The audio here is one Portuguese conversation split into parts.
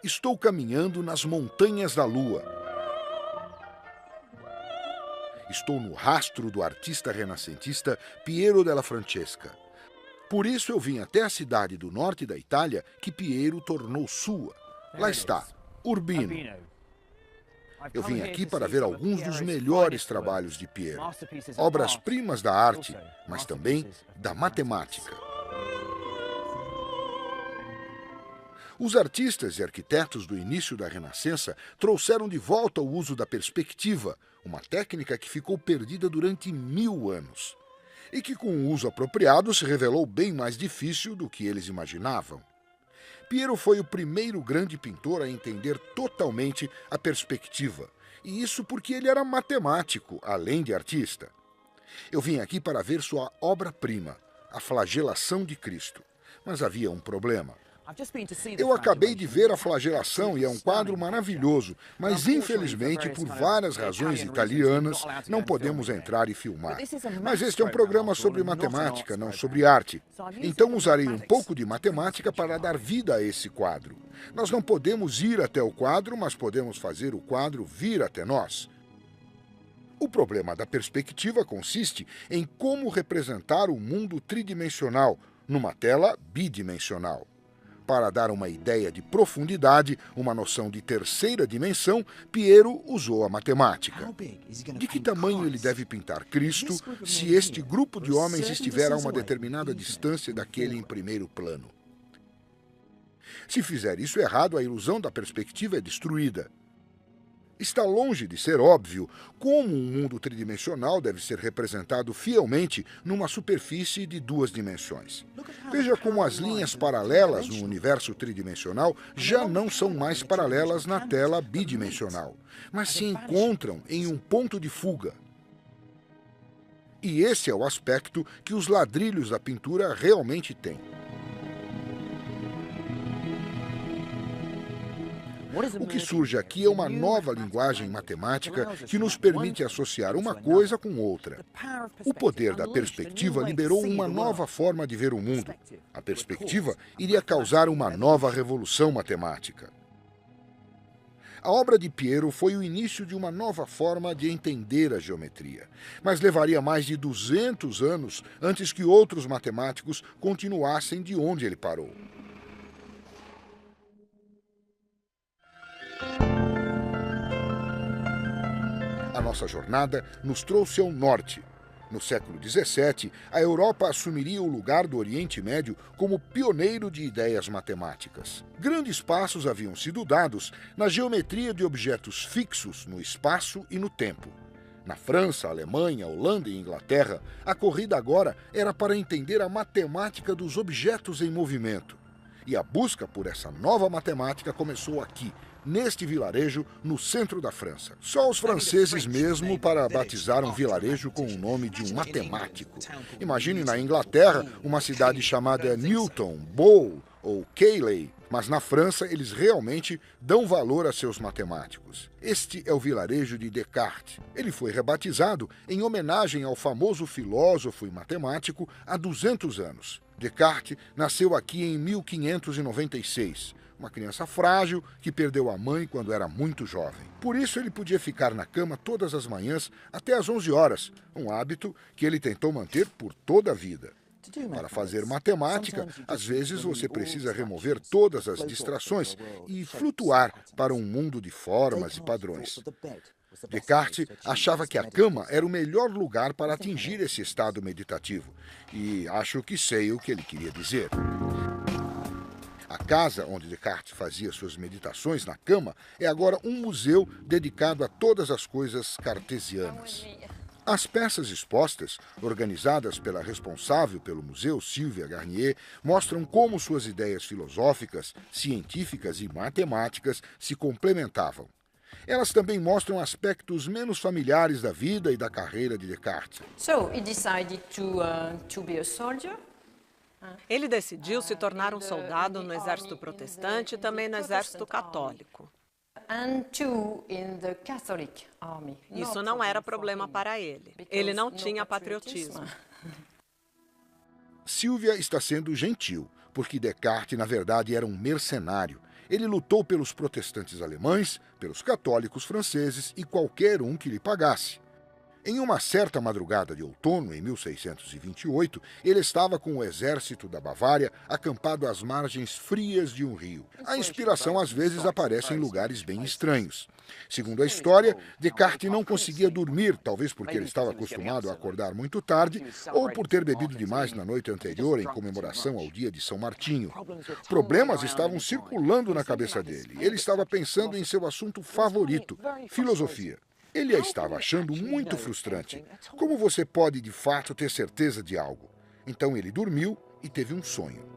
Estou caminhando nas montanhas da Lua. Estou no rastro do artista renascentista Piero della Francesca. Por isso eu vim até a cidade do norte da Itália que Piero tornou sua. Lá está, Urbino. Eu vim aqui para ver alguns dos melhores trabalhos de Piero, obras-primas da arte, mas também da matemática. Os artistas e arquitetos do início da Renascença trouxeram de volta o uso da perspectiva, uma técnica que ficou perdida durante 1000 anos e que, com o uso apropriado, se revelou bem mais difícil do que eles imaginavam. Piero foi o primeiro grande pintor a entender totalmente a perspectiva, e isso porque ele era matemático, além de artista. Eu vim aqui para ver sua obra-prima, A Flagelação de Cristo, mas havia um problema. Eu acabei de ver a flagelação e é um quadro maravilhoso, mas infelizmente, por várias razões italianas, não podemos entrar e filmar. Mas este é um programa sobre matemática, não sobre arte. Então usarei um pouco de matemática para dar vida a esse quadro. Nós não podemos ir até o quadro, mas podemos fazer o quadro vir até nós. O problema da perspectiva consiste em como representar o mundo tridimensional numa tela bidimensional. Para dar uma ideia de profundidade, uma noção de terceira dimensão, Piero usou a matemática. De que tamanho ele deve pintar Cristo se este grupo de homens estiver a uma determinada distância daquele em primeiro plano? Se fizer isso errado, a ilusão da perspectiva é destruída. Está longe de ser óbvio como um mundo tridimensional deve ser representado fielmente numa superfície de 2 dimensões. Veja como as linhas paralelas no universo tridimensional já não são mais paralelas na tela bidimensional, mas se encontram em um ponto de fuga. E esse é o aspecto que os ladrilhos da pintura realmente têm. O que surge aqui é uma nova linguagem matemática que nos permite associar uma coisa com outra. O poder da perspectiva liberou uma nova forma de ver o mundo. A perspectiva iria causar uma nova revolução matemática. A obra de Piero foi o início de uma nova forma de entender a geometria, mas levaria mais de 200 anos antes que outros matemáticos continuassem de onde ele parou. A nossa jornada nos trouxe ao norte. No século XVII, a Europa assumiria o lugar do Oriente Médio como pioneiro de ideias matemáticas. Grandes passos haviam sido dados na geometria de objetos fixos no espaço e no tempo. Na França, Alemanha, Holanda e Inglaterra, a corrida agora era para entender a matemática dos objetos em movimento. E a busca por essa nova matemática começou aqui, neste vilarejo, no centro da França. Só os franceses mesmo para batizar um vilarejo com o nome de um matemático. Imagine na Inglaterra uma cidade chamada Newton, Boole ou Cayley, mas na França eles realmente dão valor a seus matemáticos. Este é o vilarejo de Descartes. Ele foi rebatizado em homenagem ao famoso filósofo e matemático há 200 anos. Descartes nasceu aqui em 1596. Uma criança frágil que perdeu a mãe quando era muito jovem. Por isso ele podia ficar na cama todas as manhãs até às 11 horas, um hábito que ele tentou manter por toda a vida. Para fazer matemática, às vezes você precisa remover todas as distrações e flutuar para um mundo de formas e padrões. Descartes achava que a cama era o melhor lugar para atingir esse estado meditativo, e acho que sei o que ele queria dizer. A casa onde Descartes fazia suas meditações na cama é agora um museu dedicado a todas as coisas cartesianas. As peças expostas, organizadas pela responsável pelo museu, Sylvia Garnier, mostram como suas ideias filosóficas, científicas e matemáticas se complementavam. Elas também mostram aspectos menos familiares da vida e da carreira de Descartes. So he decided to be a soldier. Ele decidiu se tornar um soldado no exército protestante e também no exército católico. Isso não era problema para ele. Ele não tinha patriotismo. Sylvia está sendo gentil, porque Descartes, na verdade, era um mercenário. Ele lutou pelos protestantes alemães, pelos católicos franceses e qualquer um que lhe pagasse. Em uma certa madrugada de outono, em 1628, ele estava com o exército da Bavária acampado às margens frias de um rio. A inspiração às vezes aparece em lugares bem estranhos. Segundo a história, Descartes não conseguia dormir, talvez porque ele estava acostumado a acordar muito tarde, ou por ter bebido demais na noite anterior em comemoração ao dia de São Martinho. Problemas estavam circulando na cabeça dele. Ele estava pensando em seu assunto favorito, filosofia. Ele a estava achando muito frustrante. Como você pode, de fato, ter certeza de algo? Então ele dormiu e teve um sonho.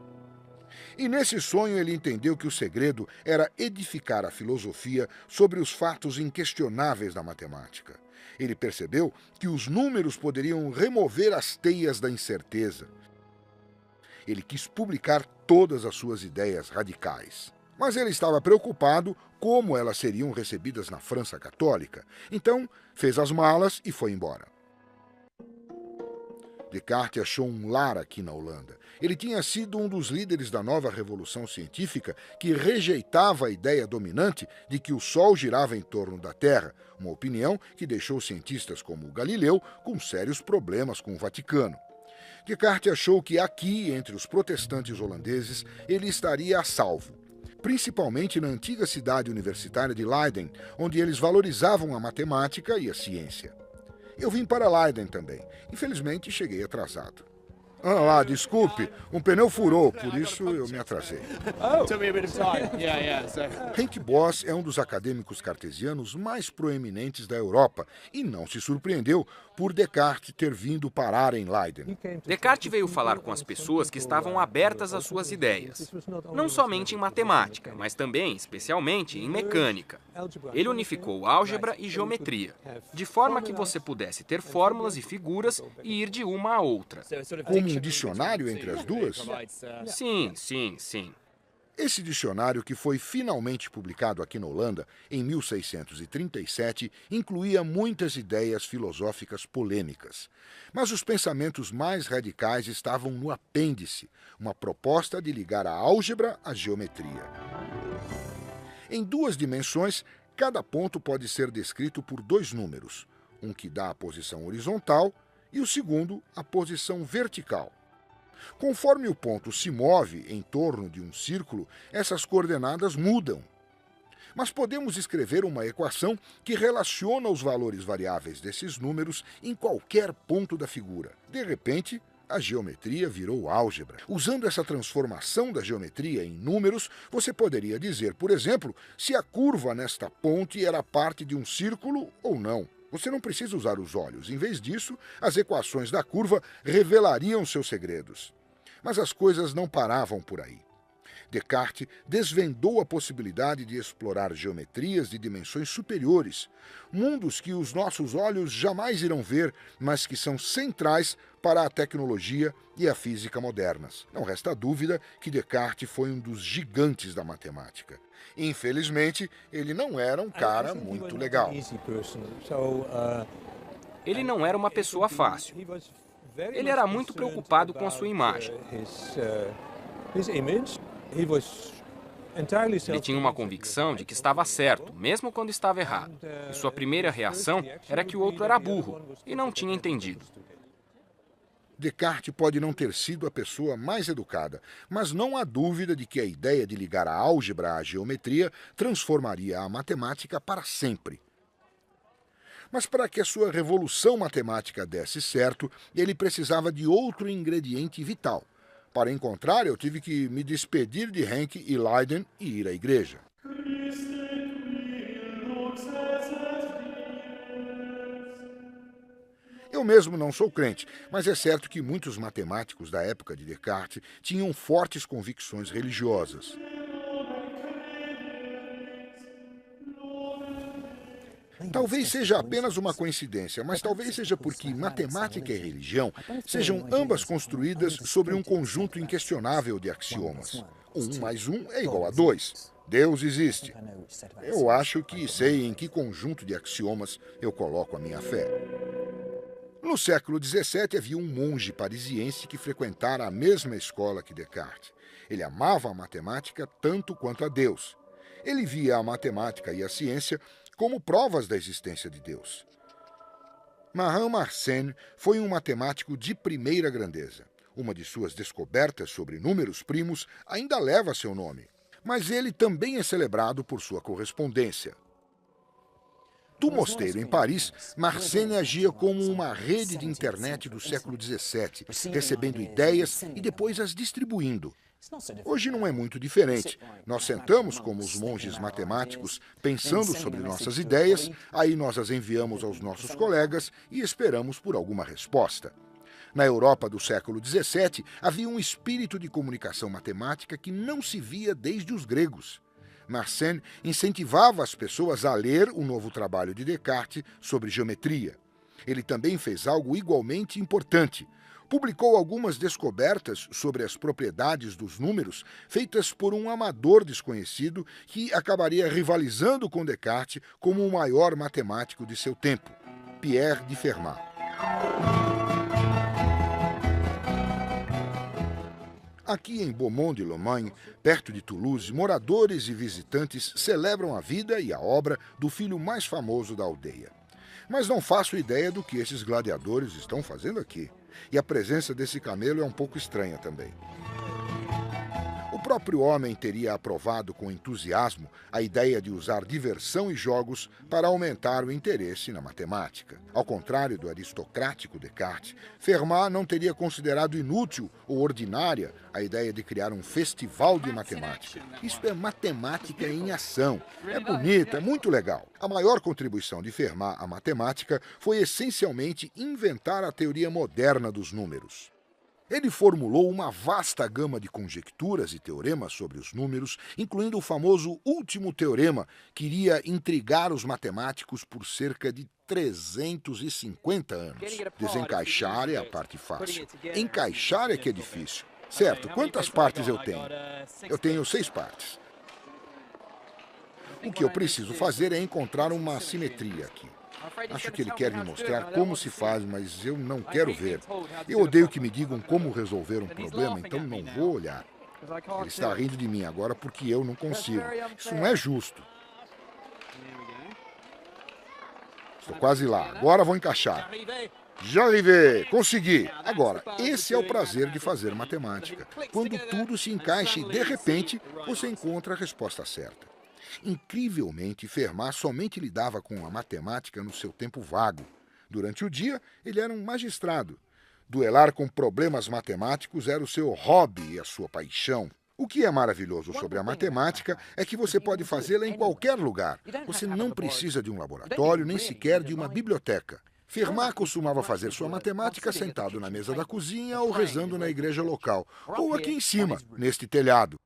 E nesse sonho ele entendeu que o segredo era edificar a filosofia sobre os fatos inquestionáveis da matemática. Ele percebeu que os números poderiam remover as teias da incerteza. Ele quis publicar todas as suas ideias radicais. Mas ele estava preocupado como elas seriam recebidas na França católica. Então, fez as malas e foi embora. Descartes achou um lar aqui na Holanda. Ele tinha sido um dos líderes da nova revolução científica que rejeitava a ideia dominante de que o Sol girava em torno da Terra, uma opinião que deixou cientistas como Galileu com sérios problemas com o Vaticano. Descartes achou que aqui, entre os protestantes holandeses, ele estaria a salvo, principalmente na antiga cidade universitária de Leiden, onde eles valorizavam a matemática e a ciência. Eu vim para Leiden também. Infelizmente, cheguei atrasado. Desculpe, um pneu furou, por isso eu me atrasei. Henk Bos é um dos acadêmicos cartesianos mais proeminentes da Europa e não se surpreendeu por Descartes ter vindo parar em Leiden. Descartes veio falar com as pessoas que estavam abertas às suas ideias, não somente em matemática, mas também, especialmente, em mecânica. Ele unificou álgebra e geometria, de forma que você pudesse ter fórmulas e figuras e ir de uma a outra. Como um dicionário entre as duas? Sim. Esse dicionário, que foi finalmente publicado aqui na Holanda em 1637, incluía muitas ideias filosóficas polêmicas. Mas os pensamentos mais radicais estavam no apêndice, uma proposta de ligar a álgebra à geometria. Em duas dimensões, cada ponto pode ser descrito por dois números, um que dá a posição horizontal e o segundo a posição vertical. Conforme o ponto se move em torno de um círculo, essas coordenadas mudam. Mas podemos escrever uma equação que relaciona os valores variáveis desses números em qualquer ponto da figura. De repente, a geometria virou álgebra. Usando essa transformação da geometria em números, você poderia dizer, por exemplo, se a curva nesta ponte era parte de um círculo ou não. Você não precisa usar os olhos. Em vez disso, as equações da curva revelariam seus segredos. Mas as coisas não paravam por aí. Descartes desvendou a possibilidade de explorar geometrias de dimensões superiores, mundos que os nossos olhos jamais irão ver, mas que são centrais para a tecnologia e a física modernas. Não resta dúvida que Descartes foi um dos gigantes da matemática. Infelizmente, ele não era um cara muito legal. Ele não era uma pessoa fácil. Ele era muito preocupado com a sua imagem. Ele tinha uma convicção de que estava certo, mesmo quando estava errado. E sua primeira reação era que o outro era burro e não tinha entendido. Descartes pode não ter sido a pessoa mais educada, mas não há dúvida de que a ideia de ligar a álgebra à geometria transformaria a matemática para sempre. Mas para que a sua revolução matemática desse certo, ele precisava de outro ingrediente vital. Para encontrar, eu tive que me despedir de Henk e Leiden e ir à igreja. Eu mesmo não sou crente, mas é certo que muitos matemáticos da época de Descartes tinham fortes convicções religiosas. Talvez seja apenas uma coincidência, mas talvez seja porque matemática e religião sejam ambas construídas sobre um conjunto inquestionável de axiomas. 1 mais 1 é igual a 2. Deus existe. Eu acho que sei em que conjunto de axiomas eu coloco a minha fé. No século XVII havia um monge parisiense que frequentara a mesma escola que Descartes. Ele amava a matemática tanto quanto a Deus. Ele via a matemática e a ciência como provas da existência de Deus. Marin Mersenne foi um matemático de primeira grandeza. Uma de suas descobertas sobre números primos ainda leva seu nome, mas ele também é celebrado por sua correspondência. Do mosteiro em Paris, Mersenne agia como uma rede de internet do século XVII, recebendo ideias e depois as distribuindo. Hoje não é muito diferente. Nós sentamos como os monges matemáticos, pensando sobre nossas ideias, aí nós as enviamos aos nossos colegas e esperamos por alguma resposta. Na Europa do século XVII, havia um espírito de comunicação matemática que não se via desde os gregos. Mersenne incentivava as pessoas a ler o novo trabalho de Descartes sobre geometria. Ele também fez algo igualmente importante. Publicou algumas descobertas sobre as propriedades dos números feitas por um amador desconhecido que acabaria rivalizando com Descartes como o maior matemático de seu tempo, Pierre de Fermat. Aqui em Beaumont-de-Lomagne, perto de Toulouse, moradores e visitantes celebram a vida e a obra do filho mais famoso da aldeia. Mas não faço ideia do que esses gladiadores estão fazendo aqui. E a presença desse camelo é um pouco estranha também. O próprio homem teria aprovado com entusiasmo a ideia de usar diversão e jogos para aumentar o interesse na matemática. Ao contrário do aristocrático Descartes, Fermat não teria considerado inútil ou ordinária a ideia de criar um festival de matemática. Isto é matemática em ação. É bonito, é muito legal. A maior contribuição de Fermat à matemática foi essencialmente inventar a teoria moderna dos números. Ele formulou uma vasta gama de conjecturas e teoremas sobre os números, incluindo o famoso último teorema, que iria intrigar os matemáticos por cerca de 350 anos. Desencaixar é a parte fácil. Encaixar é que é difícil. Certo, quantas partes eu tenho? Eu tenho 6 partes. O que eu preciso fazer é encontrar uma simetria aqui. Acho que ele quer me mostrar como se faz, mas eu não quero ver. Eu odeio que me digam como resolver um problema, então não vou olhar. Ele está rindo de mim agora porque eu não consigo. Isso não é justo. Estou quase lá. Agora vou encaixar. Já arrivei! Consegui! Agora, esse é o prazer de fazer matemática. Quando tudo se encaixa e, de repente, você encontra a resposta certa. Incrivelmente, Fermat somente lidava com a matemática no seu tempo vago. Durante o dia, ele era um magistrado. Duelar com problemas matemáticos era o seu hobby e a sua paixão. O que é maravilhoso sobre a matemática é que você pode fazê-la em qualquer lugar. Você não precisa de um laboratório, nem sequer de uma biblioteca. Fermat costumava fazer sua matemática sentado na mesa da cozinha ou rezando na igreja local, ou aqui em cima, neste telhado.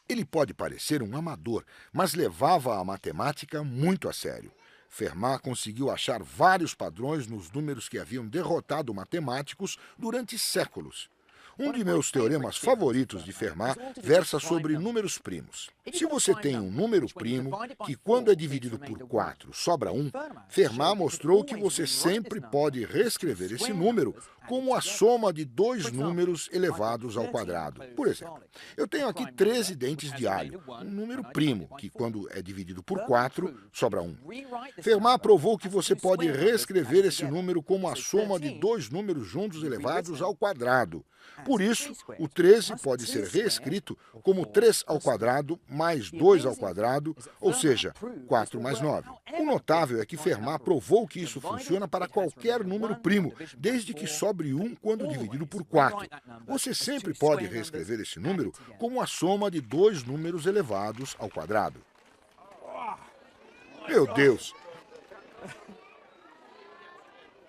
Ele pode parecer um amador, mas levava a matemática muito a sério. Fermat conseguiu achar vários padrões nos números que haviam derrotado matemáticos durante séculos. Um de meus teoremas favoritos de Fermat versa sobre números primos. Se você tem um número primo que, quando é dividido por 4, sobra 1, Fermat mostrou que você sempre pode reescrever esse número como a soma de 2 números elevados ao quadrado. Por exemplo, eu tenho aqui 13 dentes de alho, um número primo, que quando é dividido por 4, sobra 1. Fermat provou que você pode reescrever esse número como a soma de 2 números juntos elevados ao quadrado. Por isso, o 13 pode ser reescrito como 3 ao quadrado mais 2 ao quadrado, ou seja, 4 mais 9. O notável é que Fermat provou que isso funciona para qualquer número primo, desde que sobre 1 quando dividido por 4. Você sempre pode reescrever esse número como a soma de 2 números elevados ao quadrado. Meu Deus!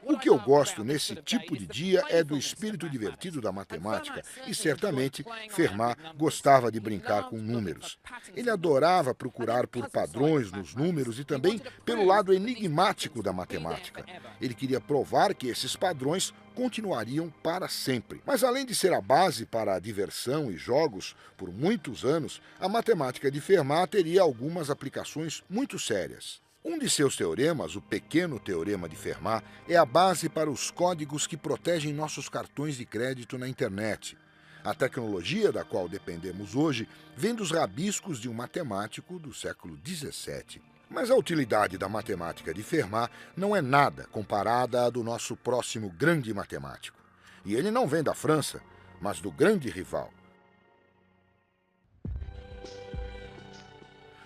O que eu gosto nesse tipo de dia é do espírito divertido da matemática e, certamente, Fermat gostava de brincar com números. Ele adorava procurar por padrões nos números e também pelo lado enigmático da matemática. Ele queria provar que esses padrões continuariam para sempre. Mas, além de ser a base para a diversão e jogos, por muitos anos, a matemática de Fermat teria algumas aplicações muito sérias. Um de seus teoremas, o pequeno teorema de Fermat, é a base para os códigos que protegem nossos cartões de crédito na internet. A tecnologia da qual dependemos hoje vem dos rabiscos de um matemático do século XVII. Mas a utilidade da matemática de Fermat não é nada comparada à do nosso próximo grande matemático. E ele não vem da França, mas do grande rival.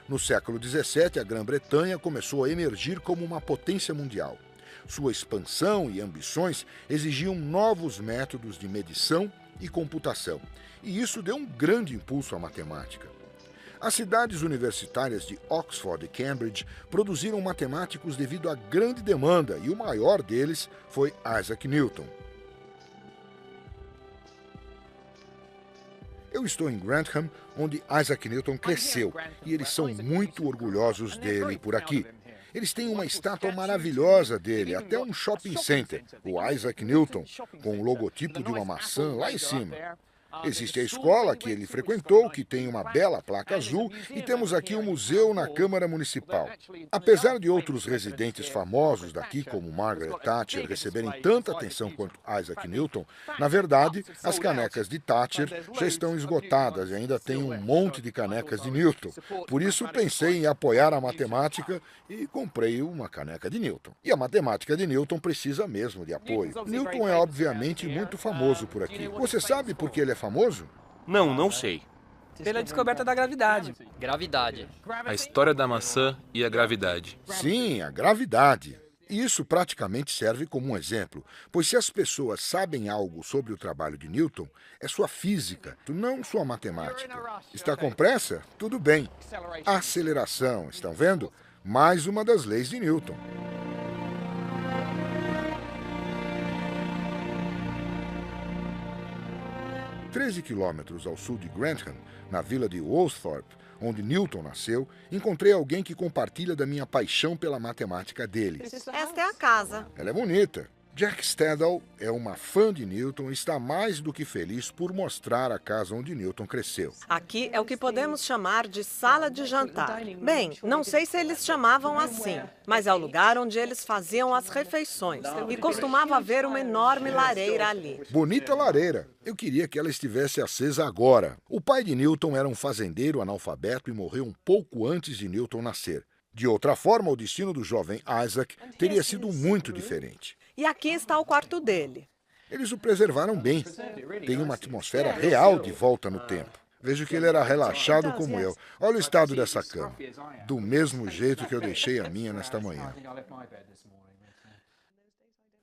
No século XVII, a Grã-Bretanha começou a emergir como uma potência mundial. Sua expansão e ambições exigiam novos métodos de medição e computação, e isso deu um grande impulso à matemática. As cidades universitárias de Oxford e Cambridge produziram matemáticos devido à grande demanda, e o maior deles foi Isaac Newton. Eu estou em Grantham, onde Isaac Newton cresceu, e eles são muito orgulhosos dele por aqui. Eles têm uma estátua maravilhosa dele, até um shopping center, o Isaac Newton, com o logotipo de uma maçã lá em cima. Existe a escola que ele frequentou, que tem uma bela placa azul, e temos aqui um museu na Câmara Municipal. Apesar de outros residentes famosos daqui, como Margaret Thatcher, receberem tanta atenção quanto Isaac Newton, na verdade, as canecas de Thatcher já estão esgotadas e ainda tem um monte de canecas de Newton. Por isso, pensei em apoiar a matemática e comprei uma caneca de Newton. E a matemática de Newton precisa mesmo de apoio. Newton é obviamente muito famoso por aqui. Você sabe por que ele é famoso? Não sei. Pela descoberta da gravidade. Gravidade. A história da maçã e a gravidade. Sim, a gravidade. E isso praticamente serve como um exemplo, pois se as pessoas sabem algo sobre o trabalho de Newton, é sua física, não sua matemática. Está com pressa? Tudo bem. Aceleração, estão vendo? Mais uma das leis de Newton. 13 quilômetros ao sul de Grantham, na vila de Woolsthorpe, onde Newton nasceu, encontrei alguém que compartilha da minha paixão pela matemática dele. Esta é a casa. Ela é bonita. Jack Stadall é uma fã de Newton e está mais do que feliz por mostrar a casa onde Newton cresceu. Aqui é o que podemos chamar de sala de jantar. Bem, não sei se eles chamavam assim, mas é o lugar onde eles faziam as refeições e costumava haver uma enorme lareira ali. Bonita lareira. Eu queria que ela estivesse acesa agora. O pai de Newton era um fazendeiro analfabeto e morreu um pouco antes de Newton nascer. De outra forma, o destino do jovem Isaac teria sido muito diferente. E aqui está o quarto dele. Eles o preservaram bem. Tem uma atmosfera real de volta no tempo. Vejo que ele era relaxado como eu. Olha o estado dessa cama. Do mesmo jeito que eu deixei a minha nesta manhã.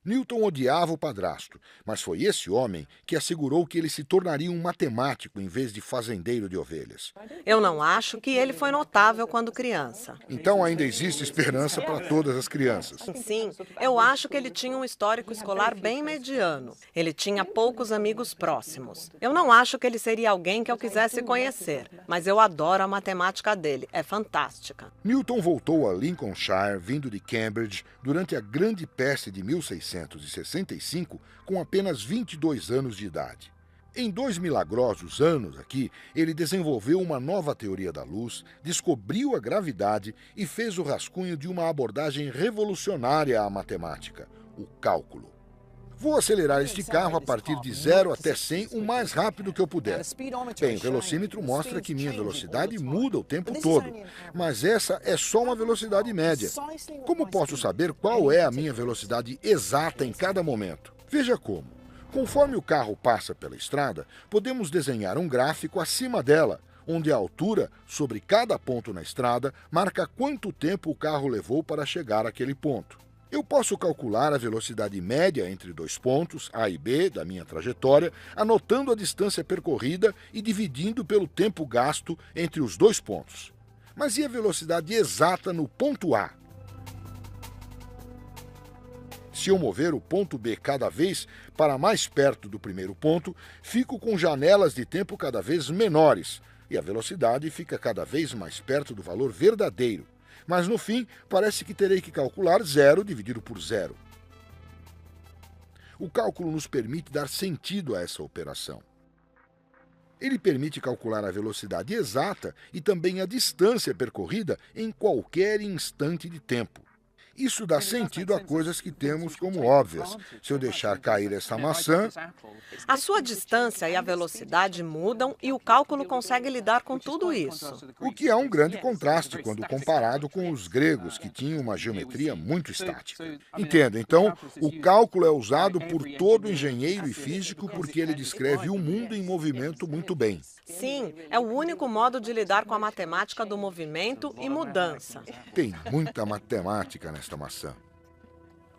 Newton odiava o padrasto, mas foi esse homem que assegurou que ele se tornaria um matemático em vez de fazendeiro de ovelhas. Eu não acho que ele foi notável quando criança. Então ainda existe esperança para todas as crianças. Sim, eu acho que ele tinha um histórico escolar bem mediano. Ele tinha poucos amigos próximos. Eu não acho que ele seria alguém que eu quisesse conhecer, mas eu adoro a matemática dele, é fantástica. Newton voltou a Lincolnshire, vindo de Cambridge, durante a Grande Peste de 1665, com apenas 22 anos de idade. Em 2 milagrosos anos aqui, ele desenvolveu uma nova teoria da luz, descobriu a gravidade e fez o rascunho de uma abordagem revolucionária à matemática, o cálculo. Vou acelerar este carro a partir de 0 até 100 o mais rápido que eu puder. Bem, o velocímetro mostra que minha velocidade muda o tempo todo, mas essa é só uma velocidade média. Como posso saber qual é a minha velocidade exata em cada momento? Veja como. Conforme o carro passa pela estrada, podemos desenhar um gráfico acima dela, onde a altura sobre cada ponto na estrada marca quanto tempo o carro levou para chegar àquele ponto. Eu posso calcular a velocidade média entre dois pontos, A e B, da minha trajetória, anotando a distância percorrida e dividindo pelo tempo gasto entre os dois pontos. Mas e a velocidade exata no ponto A? Se eu mover o ponto B cada vez para mais perto do primeiro ponto, fico com janelas de tempo cada vez menores e a velocidade fica cada vez mais perto do valor verdadeiro. Mas no fim, parece que terei que calcular 0 dividido por 0. O cálculo nos permite dar sentido a essa operação. Ele permite calcular a velocidade exata e também a distância percorrida em qualquer instante de tempo. Isso dá sentido a coisas que temos como óbvias. Se eu deixar cair essa maçã, A sua distância e a velocidade mudam e o cálculo consegue lidar com tudo isso. o que é um grande contraste quando comparado com os gregos, que tinham uma geometria muito estática. Entenda, então, o cálculo é usado por todo engenheiro e físico porque ele descreve o mundo em movimento muito bem. Sim, é o único modo de lidar com a matemática do movimento e mudança. Tem muita matemática nesta maçã.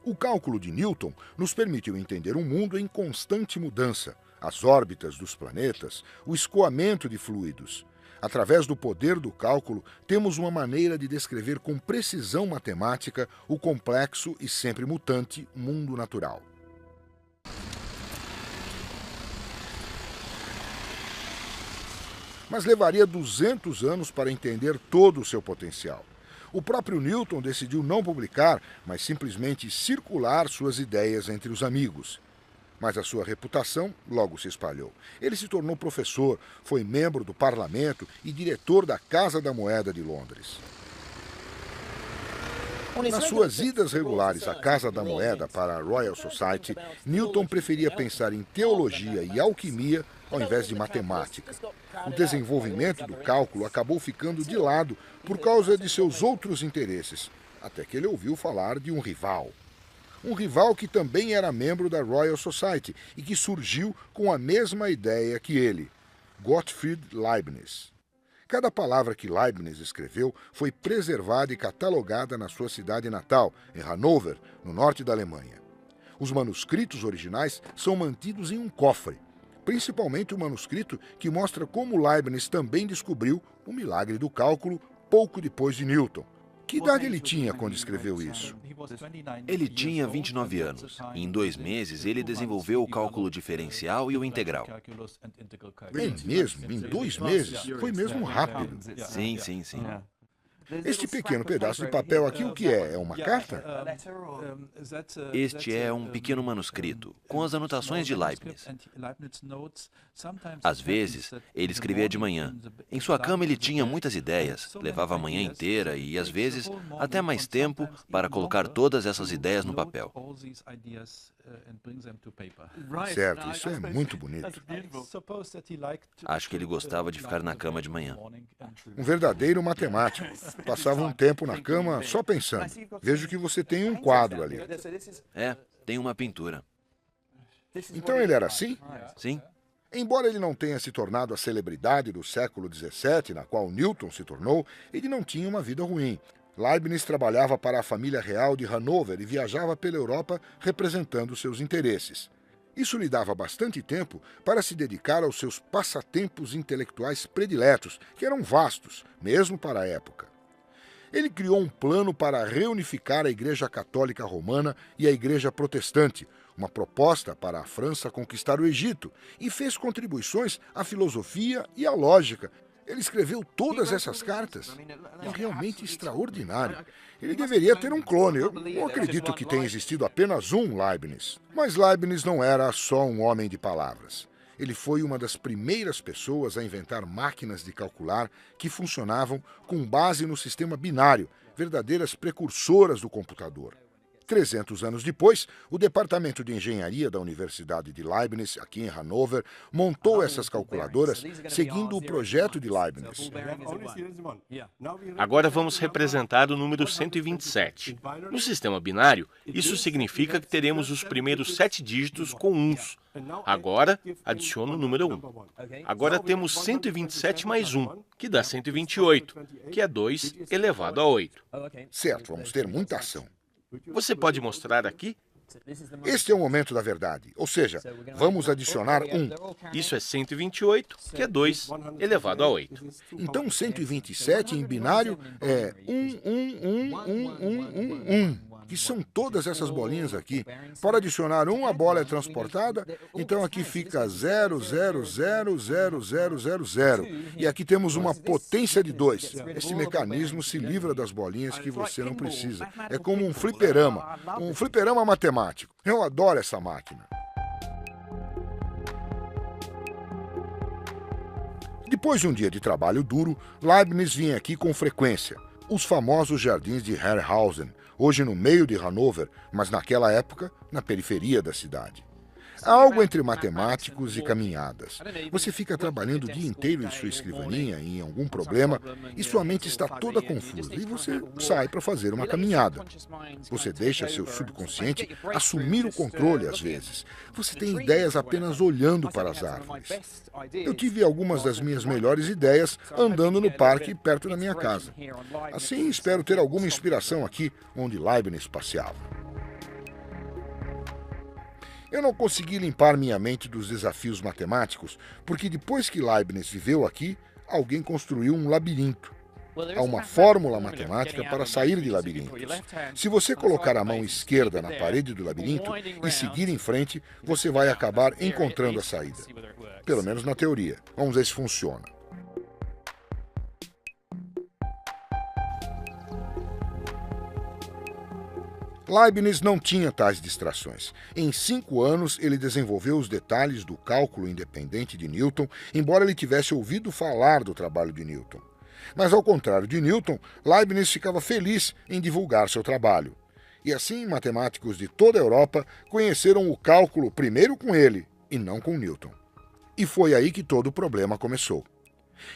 O cálculo de Newton nos permitiu entender um mundo em constante mudança, as órbitas dos planetas, o escoamento de fluidos. Através do poder do cálculo, temos uma maneira de descrever com precisão matemática o complexo e sempre mutante mundo natural. Mas levaria 200 anos para entender todo o seu potencial. O próprio Newton decidiu não publicar, mas simplesmente circular suas ideias entre os amigos. Mas a sua reputação logo se espalhou. Ele se tornou professor, foi membro do parlamento e diretor da Casa da Moeda de Londres. Nas suas idas regulares à Casa da Moeda para a Royal Society, Newton preferia pensar em teologia e alquimia ao invés de matemática. O desenvolvimento do cálculo acabou ficando de lado por causa de seus outros interesses, até que ele ouviu falar de um rival. Um rival que também era membro da Royal Society e que surgiu com a mesma ideia que ele, Gottfried Leibniz. Cada palavra que Leibniz escreveu foi preservada e catalogada na sua cidade natal, em Hannover, no norte da Alemanha. Os manuscritos originais são mantidos em um cofre, principalmente o manuscrito que mostra como Leibniz também descobriu o milagre do cálculo pouco depois de Newton. Que idade ele tinha quando escreveu isso? Ele tinha 29 anos. E em 2 meses, ele desenvolveu o cálculo diferencial e o integral. É mesmo? Em 2 meses? Foi mesmo rápido. Sim, sim, sim. Este pequeno pedaço de papel aqui, o que é? É uma carta? Este é um pequeno manuscrito, com as anotações de Leibniz. Às vezes, ele escrevia de manhã. Em sua cama ele tinha muitas ideias, levava a manhã inteira e, às vezes, até mais tempo para colocar todas essas ideias no papel. Certo, isso é muito bonito. Acho que ele gostava de ficar na cama de manhã. Um verdadeiro matemático. Passava um tempo na cama só pensando. Vejo que você tem um quadro ali. É, tem uma pintura. Então ele era assim? Sim. Embora ele não tenha se tornado a celebridade do século XVII, na qual Newton se tornou, ele não tinha uma vida ruim. Leibniz trabalhava para a família real de Hannover e viajava pela Europa representando seus interesses. Isso lhe dava bastante tempo para se dedicar aos seus passatempos intelectuais prediletos, que eram vastos, mesmo para a época. Ele criou um plano para reunificar a Igreja Católica Romana e a Igreja Protestante, uma proposta para a França conquistar o Egito, e fez contribuições à filosofia e à lógica. Ele escreveu todas essas cartas. É realmente extraordinário. Ele deveria ter um clone. Eu não acredito que tenha existido apenas um Leibniz. Mas Leibniz não era só um homem de palavras. Ele foi uma das primeiras pessoas a inventar máquinas de calcular que funcionavam com base no sistema binário, verdadeiras precursoras do computador. 300 anos depois, o Departamento de Engenharia da Universidade de Leibniz, aqui em Hannover, montou essas calculadoras seguindo o projeto de Leibniz. Agora vamos representar o número 127. No sistema binário, isso significa que teremos os primeiros 7 dígitos com uns. Agora, adiciona o número 1. Agora temos 127 mais 1, que dá 128, que é 2 elevado a 8. Certo, vamos ter muita ação. Você pode mostrar aqui? Este é o momento da verdade, ou seja, vamos adicionar 1. Isso é 128, que é 2 elevado a 8. Então 127 em binário é 1, que são todas essas bolinhas aqui. Para adicionar 1, a bola é transportada, então aqui fica 0, 0, 0, 0, 0, 0, 0. E aqui temos uma potência de 2. Este mecanismo se livra das bolinhas que você não precisa. É como um fliperama matemático. Eu adoro essa máquina. Depois de um dia de trabalho duro, Leibniz vinha aqui com frequência. os famosos jardins de Herrenhausen, hoje no meio de Hannover, mas naquela época na periferia da cidade. Há algo entre matemáticos e caminhadas. Você fica trabalhando o dia inteiro em sua escrivaninha em algum problema e sua mente está toda confusa e você sai para fazer uma caminhada. Você deixa seu subconsciente assumir o controle às vezes. Você tem ideias apenas olhando para as árvores. Eu tive algumas das minhas melhores ideias andando no parque perto da minha casa. Assim, espero ter alguma inspiração aqui onde Leibniz passeava. Eu não consegui limpar minha mente dos desafios matemáticos, porque depois que Leibniz viveu aqui, alguém construiu um labirinto. Há uma fórmula matemática para sair de labirintos. Se você colocar a mão esquerda na parede do labirinto e seguir em frente, você vai acabar encontrando a saída. Pelo menos na teoria. Vamos ver se funciona. Leibniz não tinha tais distrações. Em 5 anos, ele desenvolveu os detalhes do cálculo independente de Newton, embora ele tivesse ouvido falar do trabalho de Newton. Mas, ao contrário de Newton, Leibniz ficava feliz em divulgar seu trabalho. E assim, matemáticos de toda a Europa conheceram o cálculo primeiro com ele, e não com Newton. E foi aí que todo o problema começou.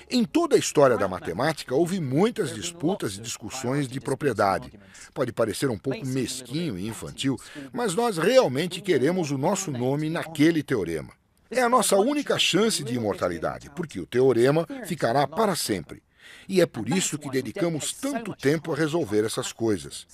Em toda a história da matemática, houve muitas disputas e discussões de propriedade. Pode parecer um pouco mesquinho e infantil, mas nós realmente queremos o nosso nome naquele teorema. É a nossa única chance de imortalidade, porque o teorema ficará para sempre. E é por isso que dedicamos tanto tempo a resolver essas coisas.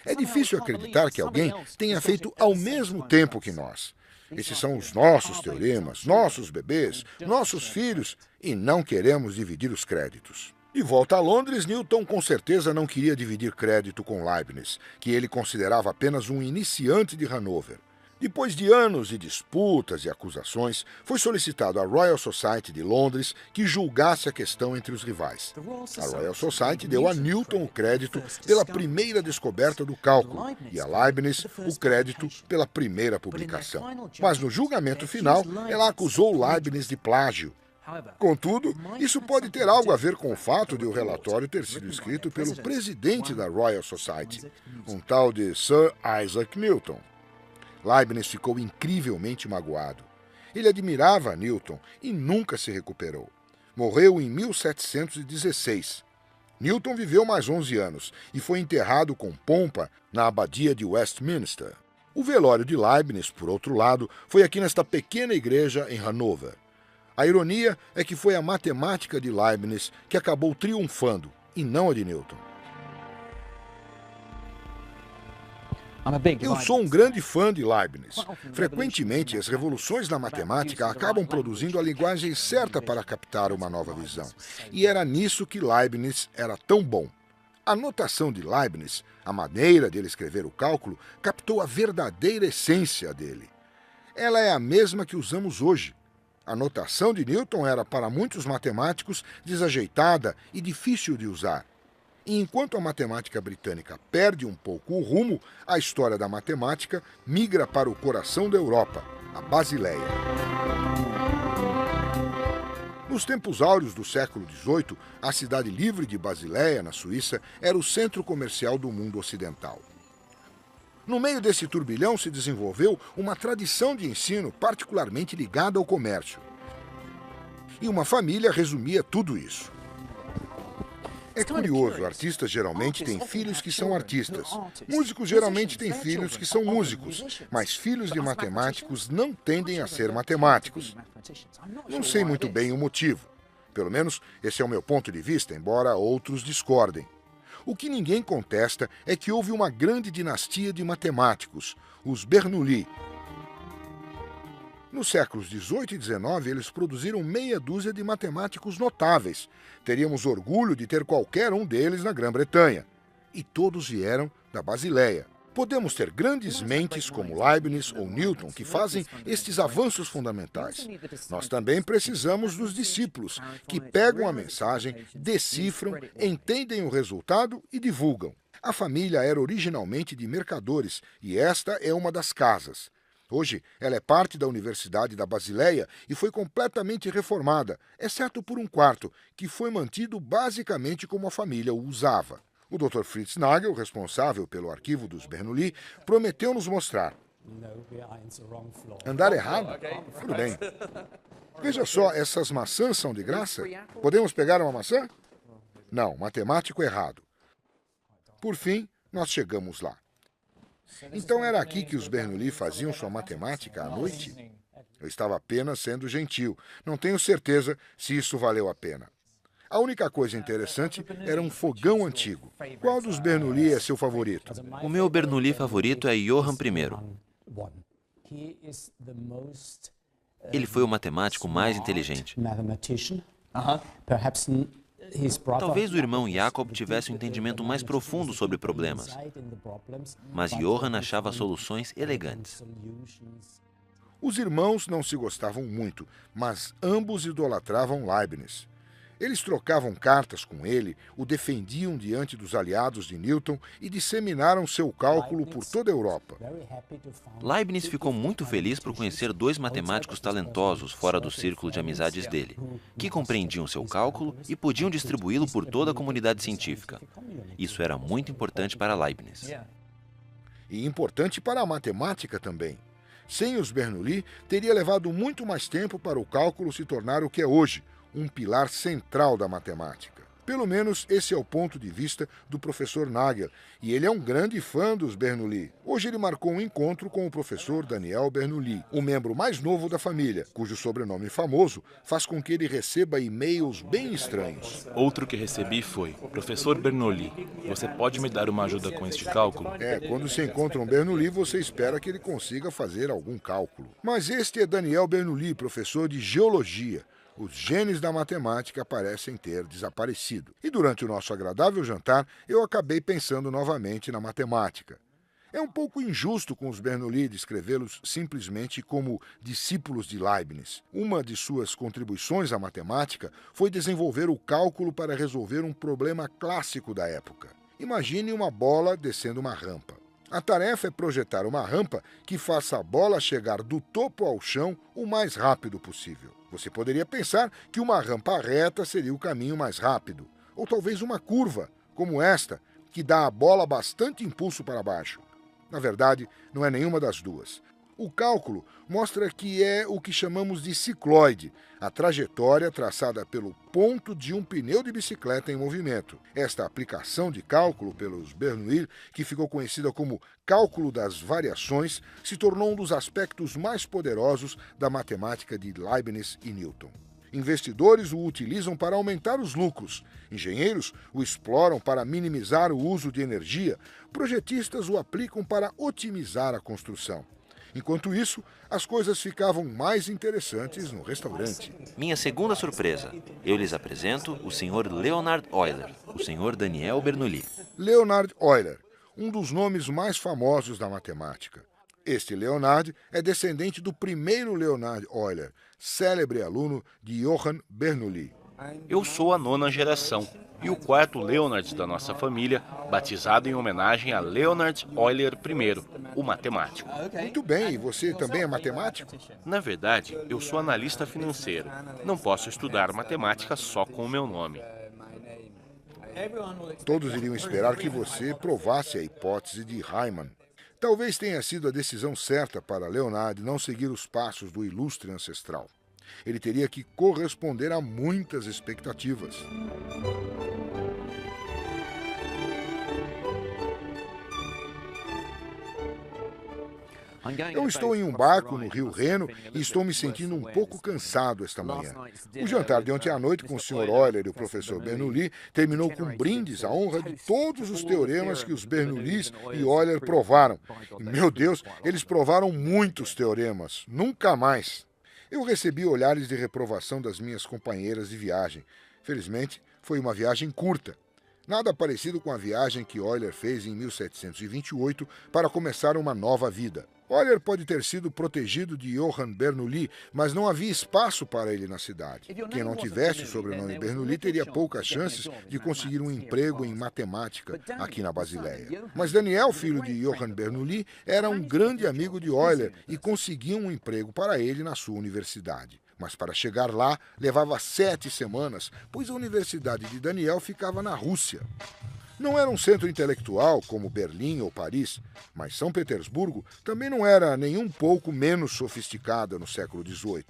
É difícil acreditar que alguém tenha feito ao mesmo tempo que nós. Esses são os nossos teoremas, nossos bebês, nossos filhos, e não queremos dividir os créditos. De volta a Londres, Newton com certeza não queria dividir crédito com Leibniz, que ele considerava apenas um iniciante de Hannover. Depois de anos de disputas e acusações, foi solicitado à Royal Society de Londres que julgasse a questão entre os rivais. A Royal Society deu a Newton o crédito pela primeira descoberta do cálculo e a Leibniz o crédito pela primeira publicação. Mas no julgamento final, ela acusou Leibniz de plágio. Contudo, isso pode ter algo a ver com o fato de o relatório ter sido escrito pelo presidente da Royal Society, um tal de Sir Isaac Newton. Leibniz ficou incrivelmente magoado. Ele admirava Newton e nunca se recuperou. Morreu em 1716. Newton viveu mais 11 anos e foi enterrado com pompa na abadia de Westminster. O velório de Leibniz, por outro lado, foi aqui nesta pequena igreja em Hannover. A ironia é que foi a matemática de Leibniz que acabou triunfando, e não a de Newton. Eu sou um grande fã de Leibniz. Frequentemente, as revoluções na matemática acabam produzindo a linguagem certa para captar uma nova visão. E era nisso que Leibniz era tão bom. A notação de Leibniz, a maneira dele escrever o cálculo, captou a verdadeira essência dele. Ela é a mesma que usamos hoje. A notação de Newton era, para muitos matemáticos, desajeitada e difícil de usar. E enquanto a matemática britânica perde um pouco o rumo, a história da matemática migra para o coração da Europa, a Basileia. Nos tempos áureos do século XVIII, a cidade livre de Basileia, na Suíça, era o centro comercial do mundo ocidental. No meio desse turbilhão se desenvolveu uma tradição de ensino particularmente ligada ao comércio. E uma família resumia tudo isso. É curioso, artistas geralmente têm filhos que são artistas. Músicos geralmente têm filhos que são músicos, mas filhos de matemáticos não tendem a ser matemáticos. Não sei muito bem o motivo. Pelo menos esse é o meu ponto de vista, embora outros discordem. O que ninguém contesta é que houve uma grande dinastia de matemáticos, os Bernoulli. Nos séculos XVIII e XIX, eles produziram meia dúzia de matemáticos notáveis. Teríamos orgulho de ter qualquer um deles na Grã-Bretanha. E todos vieram da Basileia. Podemos ter grandes mentes como Leibniz ou Newton que fazem estes avanços fundamentais. Nós também precisamos dos discípulos, que pegam a mensagem, decifram, entendem o resultado e divulgam. A família era originalmente de mercadores e esta é uma das casas. Hoje, ela é parte da Universidade da Basileia e foi completamente reformada, exceto por um quarto, que foi mantido basicamente como a família o usava. O Dr. Fritz Nagel, responsável pelo arquivo dos Bernoulli, prometeu nos mostrar. Andar errado? Tudo bem. Veja só, essas maçãs são de graça? Podemos pegar uma maçã? Não, matemático errado. Por fim, nós chegamos lá. Então era aqui que os Bernoulli faziam sua matemática à noite? Eu estava apenas sendo gentil. Não tenho certeza se isso valeu a pena. A única coisa interessante era um fogão antigo. Qual dos Bernoulli é seu favorito? O meu Bernoulli favorito é Johann I. Ele foi o matemático mais inteligente. Talvez o irmão Jacob tivesse um entendimento mais profundo sobre problemas, mas Johann achava soluções elegantes. Os irmãos não se gostavam muito, mas ambos idolatravam Leibniz. Eles trocavam cartas com ele, o defendiam diante dos aliados de Newton e disseminaram seu cálculo por toda a Europa. Leibniz ficou muito feliz por conhecer dois matemáticos talentosos fora do círculo de amizades dele, que compreendiam seu cálculo e podiam distribuí-lo por toda a comunidade científica. Isso era muito importante para Leibniz. E importante para a matemática também. Sem os Bernoulli, teria levado muito mais tempo para o cálculo se tornar o que é hoje, um pilar central da matemática. Pelo menos esse é o ponto de vista do professor Nagel, e ele é um grande fã dos Bernoulli. Hoje ele marcou um encontro com o professor Daniel Bernoulli, o membro mais novo da família, cujo sobrenome famoso faz com que ele receba e-mails bem estranhos. Outro que recebi foi: Professor Bernoulli, você pode me dar uma ajuda com este cálculo? Quando se encontra um Bernoulli, você espera que ele consiga fazer algum cálculo. Mas este é Daniel Bernoulli, professor de geologia. Os genes da matemática parecem ter desaparecido. E durante o nosso agradável jantar, eu acabei pensando novamente na matemática. É um pouco injusto com os Bernoulli descrevê-los simplesmente como discípulos de Leibniz. Uma de suas contribuições à matemática foi desenvolver o cálculo para resolver um problema clássico da época. Imagine uma bola descendo uma rampa. A tarefa é projetar uma rampa que faça a bola chegar do topo ao chão o mais rápido possível. Você poderia pensar que uma rampa reta seria o caminho mais rápido, ou talvez uma curva, como esta, que dá à bola bastante impulso para baixo. Na verdade, não é nenhuma das duas. O cálculo mostra que é o que chamamos de cicloide, a trajetória traçada pelo ponto de um pneu de bicicleta em movimento. Esta aplicação de cálculo pelos Bernoulli, que ficou conhecida como cálculo das variações, se tornou um dos aspectos mais poderosos da matemática de Leibniz e Newton. Investidores o utilizam para aumentar os lucros, engenheiros o exploram para minimizar o uso de energia, projetistas o aplicam para otimizar a construção. Enquanto isso, as coisas ficavam mais interessantes no restaurante. Minha segunda surpresa. Eu lhes apresento o Sr. Leonhard Euler, o Sr. Daniel Bernoulli. Leonhard Euler, um dos nomes mais famosos da matemática. Este Leonhard é descendente do primeiro Leonhard Euler, célebre aluno de Johann Bernoulli. Eu sou a 9ª geração e o 4º Leonhard da nossa família, batizado em homenagem a Leonhard Euler I, o matemático. Muito bem, e você também é matemático? Na verdade, eu sou analista financeiro. Não posso estudar matemática só com o meu nome. Todos iriam esperar que você provasse a hipótese de Riemann. Talvez tenha sido a decisão certa para Leonhard não seguir os passos do ilustre ancestral. Ele teria que corresponder a muitas expectativas. Eu estou em um barco no Rio Reno e estou me sentindo um pouco cansado esta manhã. O jantar de ontem à noite com o Sr. Euler e o professor Bernoulli terminou com brindes à honra de todos os teoremas que os Bernoulli e Euler provaram. E, meu Deus, eles provaram muitos teoremas, nunca mais. Eu recebi olhares de reprovação das minhas companheiras de viagem. Felizmente, foi uma viagem curta. Nada parecido com a viagem que Euler fez em 1728 para começar uma nova vida. Euler pode ter sido protegido de Johann Bernoulli, mas não havia espaço para ele na cidade. Quem não tivesse o sobrenome Bernoulli teria poucas chances de conseguir um emprego em matemática aqui na Basileia. Mas Daniel, filho de Johann Bernoulli, era um grande amigo de Euler e conseguiu um emprego para ele na sua universidade. Mas para chegar lá, levava 7 semanas, pois a Universidade de Daniel ficava na Rússia. Não era um centro intelectual como Berlim ou Paris, mas São Petersburgo também não era nem um pouco menos sofisticada no século XVIII.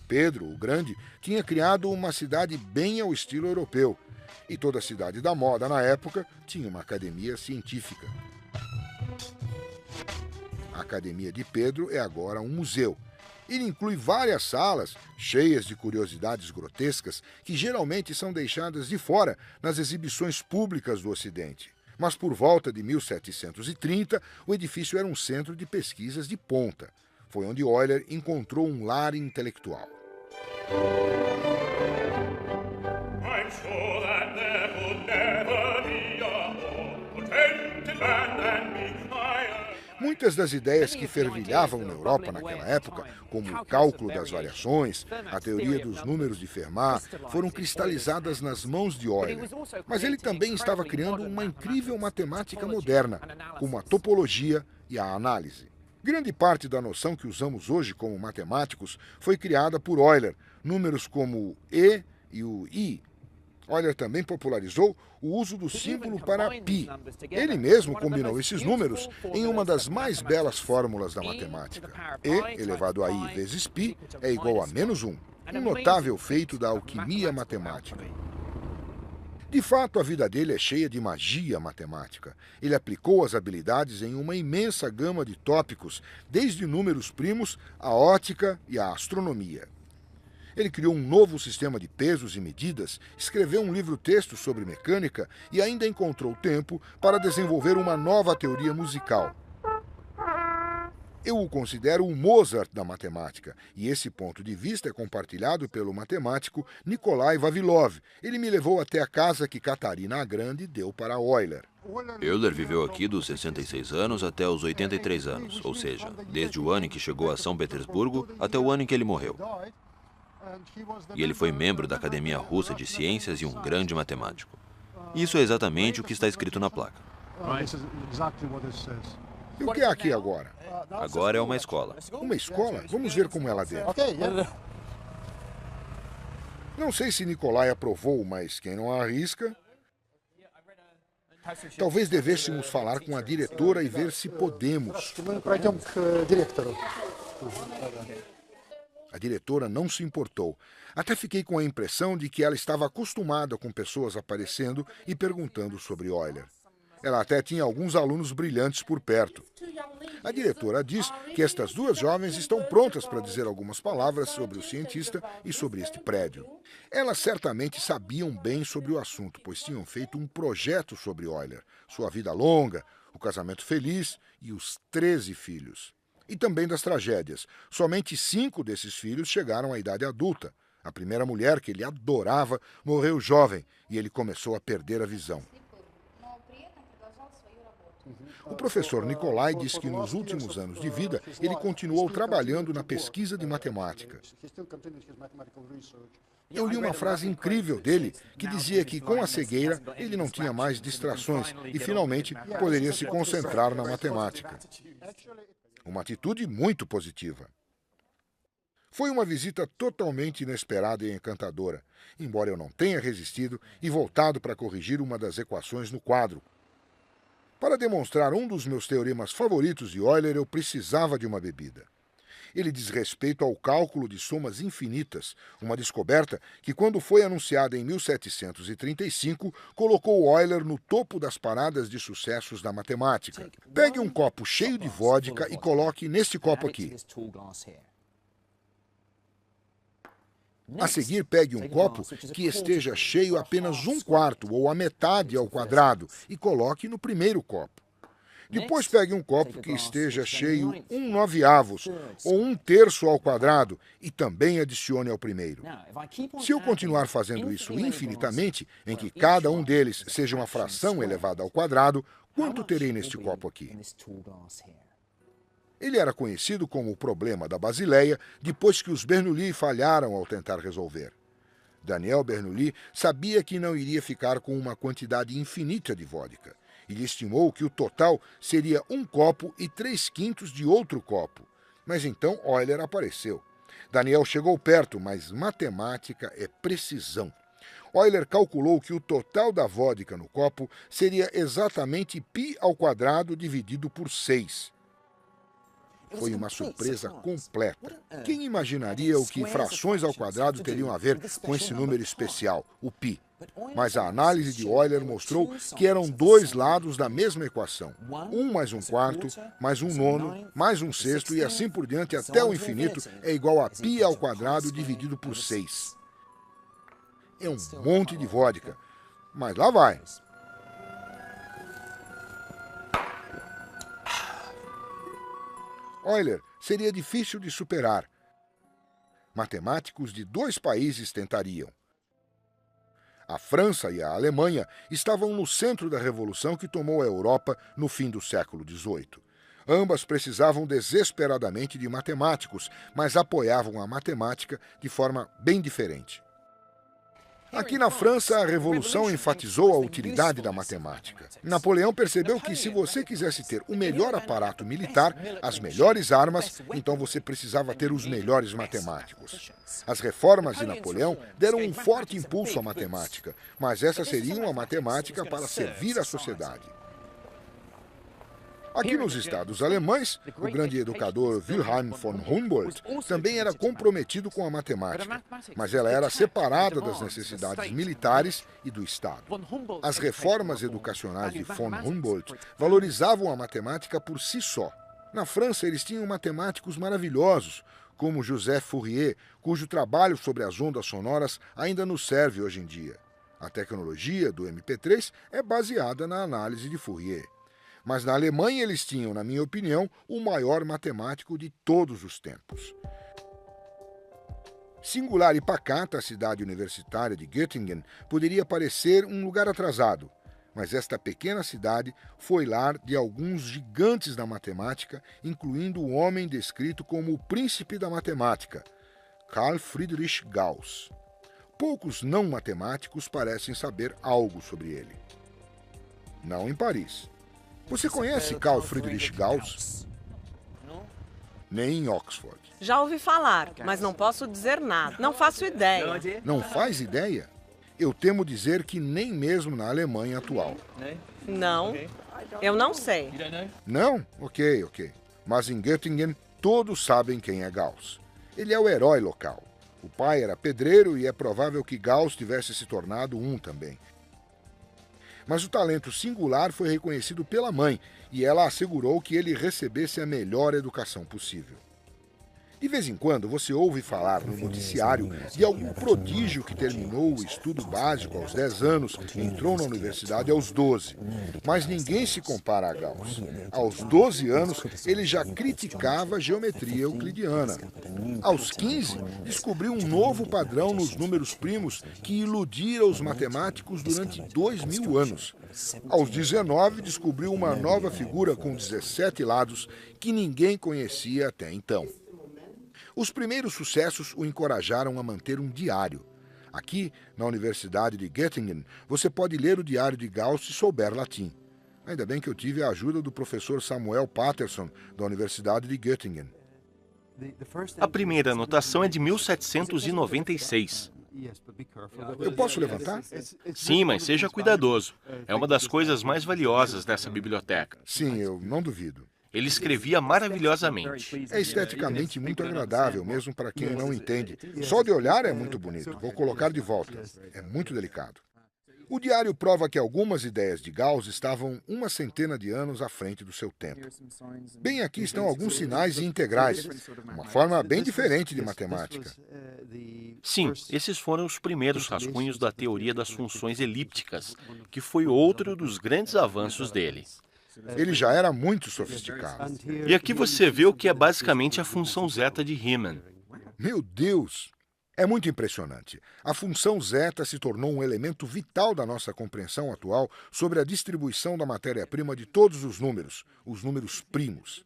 Pedro, o Grande, tinha criado uma cidade bem ao estilo europeu, e toda cidade da moda na época tinha uma academia científica. A Academia de Pedro é agora um museu. Ele inclui várias salas cheias de curiosidades grotescas que geralmente são deixadas de fora nas exibições públicas do Ocidente. Mas por volta de 1730, o edifício era um centro de pesquisas de ponta. Foi onde Euler encontrou um lar intelectual. Muitas das ideias que fervilhavam na Europa naquela época, como o cálculo das variações, a teoria dos números de Fermat, foram cristalizadas nas mãos de Euler. Mas ele também estava criando uma incrível matemática moderna, como a topologia e a análise. Grande parte da noção que usamos hoje como matemáticos foi criada por Euler, números como o E e o I. Euler também popularizou o uso do símbolo para π. Ele mesmo combinou esses números em uma das mais belas fórmulas da matemática. E elevado a I vezes π é igual a -1, um notável feito da alquimia matemática. De fato, a vida dele é cheia de magia matemática. Ele aplicou as habilidades em uma imensa gama de tópicos, desde números primos à ótica e à astronomia. Ele criou um novo sistema de pesos e medidas, escreveu um livro-texto sobre mecânica e ainda encontrou tempo para desenvolver uma nova teoria musical. Eu o considero o Mozart da matemática, e esse ponto de vista é compartilhado pelo matemático Nikolai Vavilov. Ele me levou até a casa que Catarina a Grande deu para Euler. Euler viveu aqui dos 66 anos até os 83 anos, ou seja, desde o ano em que chegou a São Petersburgo até o ano em que ele morreu. E ele foi membro da Academia Russa de Ciências e um grande matemático. Isso é exatamente o que está escrito na placa. E o que é aqui agora? Agora é uma escola. Uma escola? Vamos ver como é lá dentro. Não sei se Nikolai aprovou, mas quem não arrisca... Talvez devêssemos falar com a diretora e ver se podemos. A diretora não se importou. Até fiquei com a impressão de que ela estava acostumada com pessoas aparecendo e perguntando sobre Euler. Ela até tinha alguns alunos brilhantes por perto. A diretora diz que estas duas jovens estão prontas para dizer algumas palavras sobre o cientista e sobre este prédio. Elas certamente sabiam bem sobre o assunto, pois tinham feito um projeto sobre Euler, sua vida longa, o casamento feliz e os 13 filhos. E também das tragédias. Somente 5 desses filhos chegaram à idade adulta. A primeira mulher, que ele adorava, morreu jovem e ele começou a perder a visão. O professor Nikolai diz que nos últimos anos de vida ele continuou trabalhando na pesquisa de matemática. Eu li uma frase incrível dele que dizia que com a cegueira ele não tinha mais distrações e finalmente poderia se concentrar na matemática. Uma atitude muito positiva. Foi uma visita totalmente inesperada e encantadora, embora eu não tenha resistido e voltado para corrigir uma das equações no quadro. Para demonstrar um dos meus teoremas favoritos de Euler, eu precisava de uma bebida. Ele diz respeito ao cálculo de somas infinitas, uma descoberta que, quando foi anunciada em 1735, colocou Euler no topo das paradas de sucessos da matemática. Pegue um copo cheio de vodka e coloque neste copo aqui. A seguir, pegue um copo que esteja cheio apenas 1/4 ou a metade ao quadrado e coloque no primeiro copo. Depois pegue um copo que esteja cheio 1/9 ou 1/3 ao quadrado e também adicione ao primeiro. Se eu continuar fazendo isso infinitamente, em que cada um deles seja uma fração elevada ao quadrado, quanto terei neste copo aqui? Ele era conhecido como o problema da Basileia depois que os Bernoulli falharam ao tentar resolver. Daniel Bernoulli sabia que não iria ficar com uma quantidade infinita de vodka. Ele estimou que o total seria 1 copo e 3/5 de outro copo. Mas então Euler apareceu. Daniel chegou perto, mas matemática é precisão. Euler calculou que o total da vodka no copo seria exatamente π² dividido por 6. Foi uma surpresa completa. Quem imaginaria o que frações ao quadrado teriam a ver com esse número especial, o π? Mas a análise de Euler mostrou que eram dois lados da mesma equação. 1 mais 1/4, mais 1/9, mais 1/6 e assim por diante até o infinito é igual a π² dividido por 6. É um monte de vodka, mas lá vai. Euler seria difícil de superar. Matemáticos de dois países tentariam. A França e a Alemanha estavam no centro da revolução que tomou a Europa no fim do século XVIII. Ambas precisavam desesperadamente de matemáticos, mas apoiavam a matemática de forma bem diferente. Aqui na França, a Revolução enfatizou a utilidade da matemática. Napoleão percebeu que se você quisesse ter o melhor aparato militar, as melhores armas, então você precisava ter os melhores matemáticos. As reformas de Napoleão deram um forte impulso à matemática, mas essa seria uma matemática para servir a sociedade. Aqui nos estados alemães, o grande educador Wilhelm von Humboldt também era comprometido com a matemática, mas ela era separada das necessidades militares e do Estado. As reformas educacionais de von Humboldt valorizavam a matemática por si só. Na França, eles tinham matemáticos maravilhosos, como Joseph Fourier, cujo trabalho sobre as ondas sonoras ainda nos serve hoje em dia. A tecnologia do MP3 é baseada na análise de Fourier. Mas na Alemanha eles tinham, na minha opinião, o maior matemático de todos os tempos. Singular e pacata, a cidade universitária de Göttingen poderia parecer um lugar atrasado, mas esta pequena cidade foi lar de alguns gigantes da matemática, incluindo o homem descrito como o príncipe da matemática, Carl Friedrich Gauss. Poucos não matemáticos parecem saber algo sobre ele. Não em Paris. Você conhece Carl Friedrich Gauss? Nem em Oxford. Já ouvi falar, mas não posso dizer nada. Não faço ideia. Não faz ideia? Eu temo dizer que nem mesmo na Alemanha atual. Não, eu não sei. Não? Ok. Mas em Göttingen todos sabem quem é Gauss. Ele é o herói local. O pai era pedreiro e é provável que Gauss tivesse se tornado um também. Mas o talento singular foi reconhecido pela mãe e ela assegurou que ele recebesse a melhor educação possível. De vez em quando você ouve falar no noticiário de algum prodígio que terminou o estudo básico aos 10 anos e entrou na universidade aos 12. Mas ninguém se compara a Gauss. Aos 12 anos, ele já criticava a geometria euclidiana. Aos 15, descobriu um novo padrão nos números primos que iludira os matemáticos durante 2000 anos. Aos 19, descobriu uma nova figura com 17 lados que ninguém conhecia até então. Os primeiros sucessos o encorajaram a manter um diário. Aqui, na Universidade de Göttingen, você pode ler o diário de Gauss se souber latim. Ainda bem que eu tive a ajuda do professor Samuel Patterson, da Universidade de Göttingen. A primeira anotação é de 1796. Eu posso levantar? Sim, mas seja cuidadoso. É uma das coisas mais valiosas dessa biblioteca. Sim, eu não duvido. Ele escrevia maravilhosamente. É esteticamente muito agradável, mesmo para quem não entende. Só de olhar é muito bonito. Vou colocar de volta. É muito delicado. O diário prova que algumas ideias de Gauss estavam uma centena de anos à frente do seu tempo. Bem, aqui estão alguns sinais e integrais, uma forma bem diferente de matemática. Sim, esses foram os primeiros rascunhos da teoria das funções elípticas, que foi outro dos grandes avanços dele. Ele já era muito sofisticado. E aqui você vê o que é basicamente a função zeta de Riemann. Meu Deus! É muito impressionante. A função zeta se tornou um elemento vital da nossa compreensão atual sobre a distribuição da matéria-prima de todos os números primos.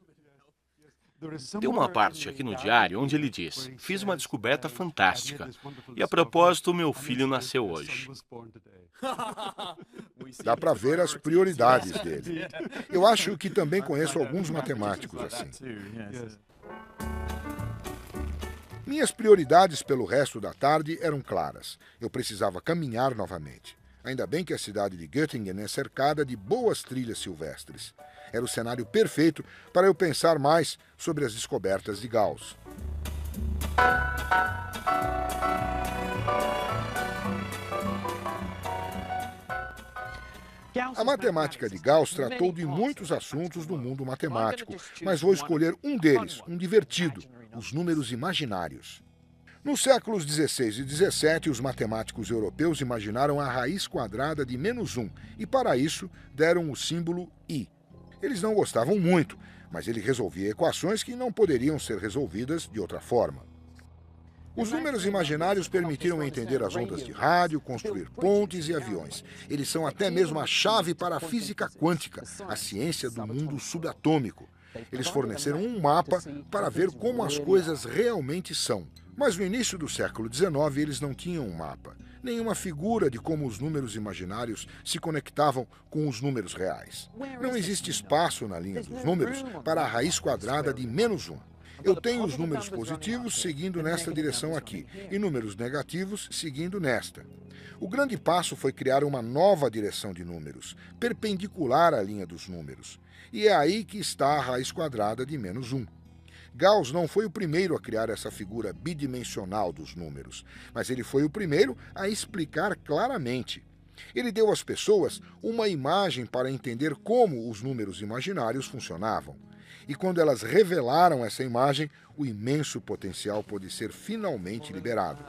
Tem uma parte aqui no diário onde ele diz: fiz uma descoberta fantástica. E a propósito, meu filho nasceu hoje. Dá para ver as prioridades dele. Eu acho que também conheço alguns matemáticos assim. Minhas prioridades pelo resto da tarde eram claras. Eu precisava caminhar novamente. Ainda bem que a cidade de Göttingen é cercada de boas trilhas silvestres. Era o cenário perfeito para eu pensar mais sobre as descobertas de Gauss. A matemática de Gauss tratou de muitos assuntos do mundo matemático, mas vou escolher um deles, um divertido, os números imaginários. Nos séculos XVI e XVII, os matemáticos europeus imaginaram a raiz quadrada de -1 e, para isso, deram o símbolo I. Eles não gostavam muito, mas ele resolvia equações que não poderiam ser resolvidas de outra forma. Os números imaginários permitiram entender as ondas de rádio, construir pontes e aviões. Eles são até mesmo a chave para a física quântica, a ciência do mundo subatômico. Eles forneceram um mapa para ver como as coisas realmente são. Mas no início do século XIX eles não tinham um mapa, nenhuma figura de como os números imaginários se conectavam com os números reais. Não existe espaço na linha dos números para a raiz quadrada de -1. Eu tenho os números positivos seguindo nesta direção aqui e números negativos seguindo nesta. O grande passo foi criar uma nova direção de números, perpendicular à linha dos números. E é aí que está a raiz quadrada de -1. Gauss não foi o primeiro a criar essa figura bidimensional dos números, mas ele foi o primeiro a explicar claramente. Ele deu às pessoas uma imagem para entender como os números imaginários funcionavam. E quando elas revelaram essa imagem, o imenso potencial pôde ser finalmente liberado.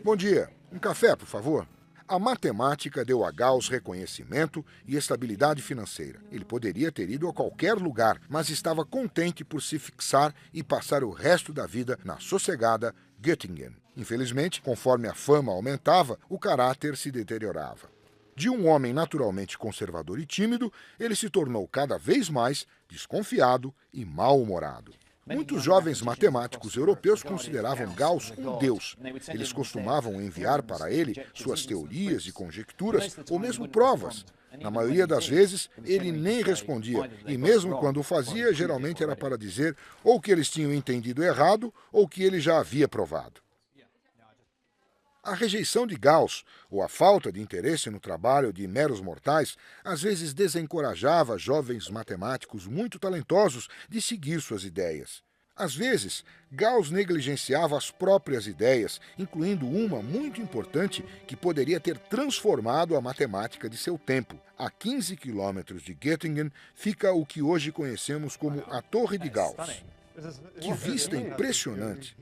Bom dia, um café, por favor? A matemática deu a Gauss reconhecimento e estabilidade financeira. Ele poderia ter ido a qualquer lugar, mas estava contente por se fixar e passar o resto da vida na sossegada Göttingen. Infelizmente, conforme a fama aumentava, o caráter se deteriorava. De um homem naturalmente conservador e tímido, ele se tornou cada vez mais desconfiado e mal-humorado. Muitos jovens matemáticos europeus consideravam Gauss um deus. Eles costumavam enviar para ele suas teorias e conjecturas, ou mesmo provas. Na maioria das vezes, ele nem respondia, e mesmo quando o fazia, geralmente era para dizer ou que eles tinham entendido errado ou que ele já havia provado. A rejeição de Gauss, ou a falta de interesse no trabalho de meros mortais, às vezes desencorajava jovens matemáticos muito talentosos de seguir suas ideias. Às vezes, Gauss negligenciava as próprias ideias, incluindo uma muito importante que poderia ter transformado a matemática de seu tempo. A 15 quilômetros de Göttingen fica o que hoje conhecemos como a Torre de Gauss. Que vista impressionante!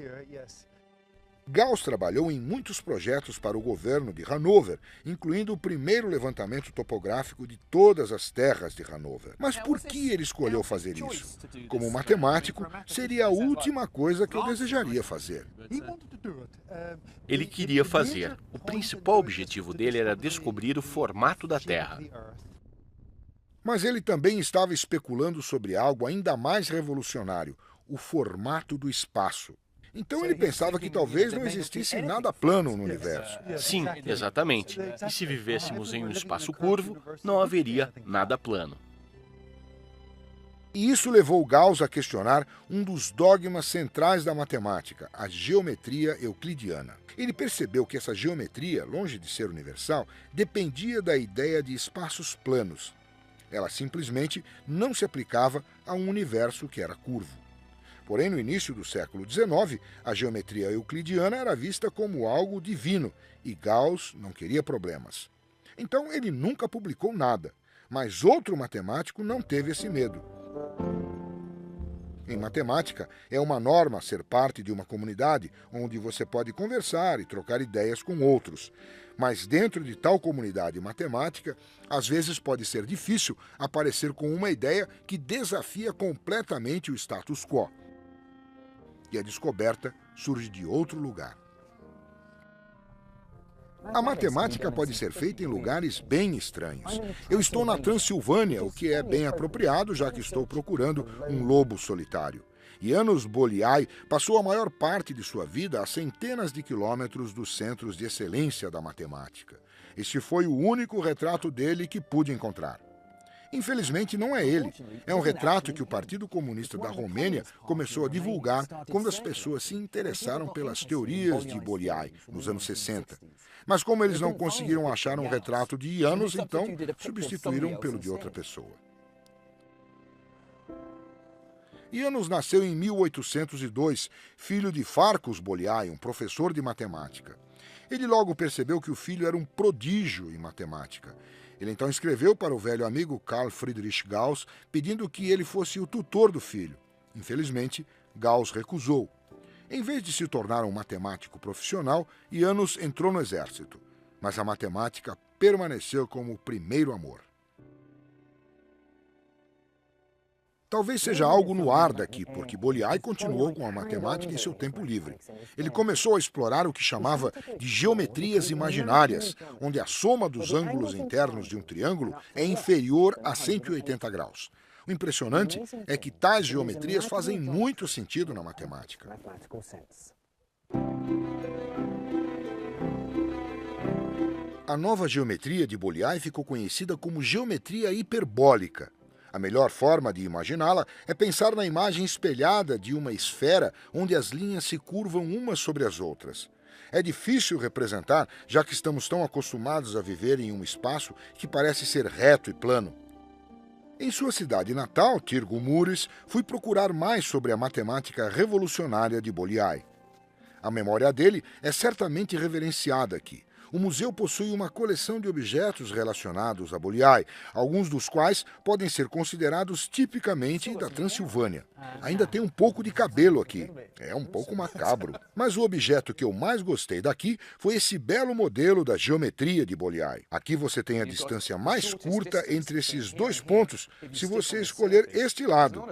Gauss trabalhou em muitos projetos para o governo de Hanover, incluindo o primeiro levantamento topográfico de todas as terras de Hanover. Mas por que ele escolheu fazer isso? Como matemático, seria a última coisa que eu desejaria fazer. Ele queria fazer. O principal objetivo dele era descobrir o formato da Terra. Mas ele também estava especulando sobre algo ainda mais revolucionário, o formato do espaço. Então ele pensava que talvez não existisse nada plano no universo. Sim, exatamente. E se vivêssemos em um espaço curvo, não haveria nada plano. E isso levou Gauss a questionar um dos dogmas centrais da matemática, a geometria euclidiana. Ele percebeu que essa geometria, longe de ser universal, dependia da ideia de espaços planos. Ela simplesmente não se aplicava a um universo que era curvo. Porém, no início do século XIX, a geometria euclidiana era vista como algo divino e Gauss não queria problemas. Então, ele nunca publicou nada, mas outro matemático não teve esse medo. Em matemática, é uma norma ser parte de uma comunidade onde você pode conversar e trocar ideias com outros. Mas dentro de tal comunidade matemática, às vezes pode ser difícil aparecer com uma ideia que desafia completamente o status quo. E a descoberta surge de outro lugar. A matemática pode ser feita em lugares bem estranhos. Eu estou na Transilvânia, o que é bem apropriado, já que estou procurando um lobo solitário. János Bolyai passou a maior parte de sua vida a centenas de quilômetros dos centros de excelência da matemática. Este foi o único retrato dele que pude encontrar. Infelizmente, não é ele. É um retrato que o Partido Comunista da Romênia começou a divulgar quando as pessoas se interessaram pelas teorias de Bolyai, nos anos 60. Mas como eles não conseguiram achar um retrato de János, então substituíram pelo de outra pessoa. János nasceu em 1802, filho de Farkas Bolyai, um professor de matemática. Ele logo percebeu que o filho era um prodígio em matemática. Ele então escreveu para o velho amigo Carl Friedrich Gauss, pedindo que ele fosse o tutor do filho. Infelizmente, Gauss recusou. Em vez de se tornar um matemático profissional, János entrou no exército. Mas a matemática permaneceu como o primeiro amor. Talvez seja algo no ar daqui, porque Bolyai continuou com a matemática em seu tempo livre. Ele começou a explorar o que chamava de geometrias imaginárias, onde a soma dos ângulos internos de um triângulo é inferior a 180 graus. O impressionante é que tais geometrias fazem muito sentido na matemática. A nova geometria de Bolyai ficou conhecida como geometria hiperbólica. A melhor forma de imaginá-la é pensar na imagem espelhada de uma esfera onde as linhas se curvam umas sobre as outras. É difícil representar, já que estamos tão acostumados a viver em um espaço que parece ser reto e plano. Em sua cidade natal, Tirgumures, fui procurar mais sobre a matemática revolucionária de Bolyai. A memória dele é certamente reverenciada aqui. O museu possui uma coleção de objetos relacionados a Bolyai, alguns dos quais podem ser considerados tipicamente da Transilvânia. Ainda tem um pouco de cabelo aqui. É um pouco macabro. Mas o objeto que eu mais gostei daqui foi esse belo modelo da geometria de Bolyai. Aqui você tem a distância mais curta entre esses dois pontos, se você escolher este lado.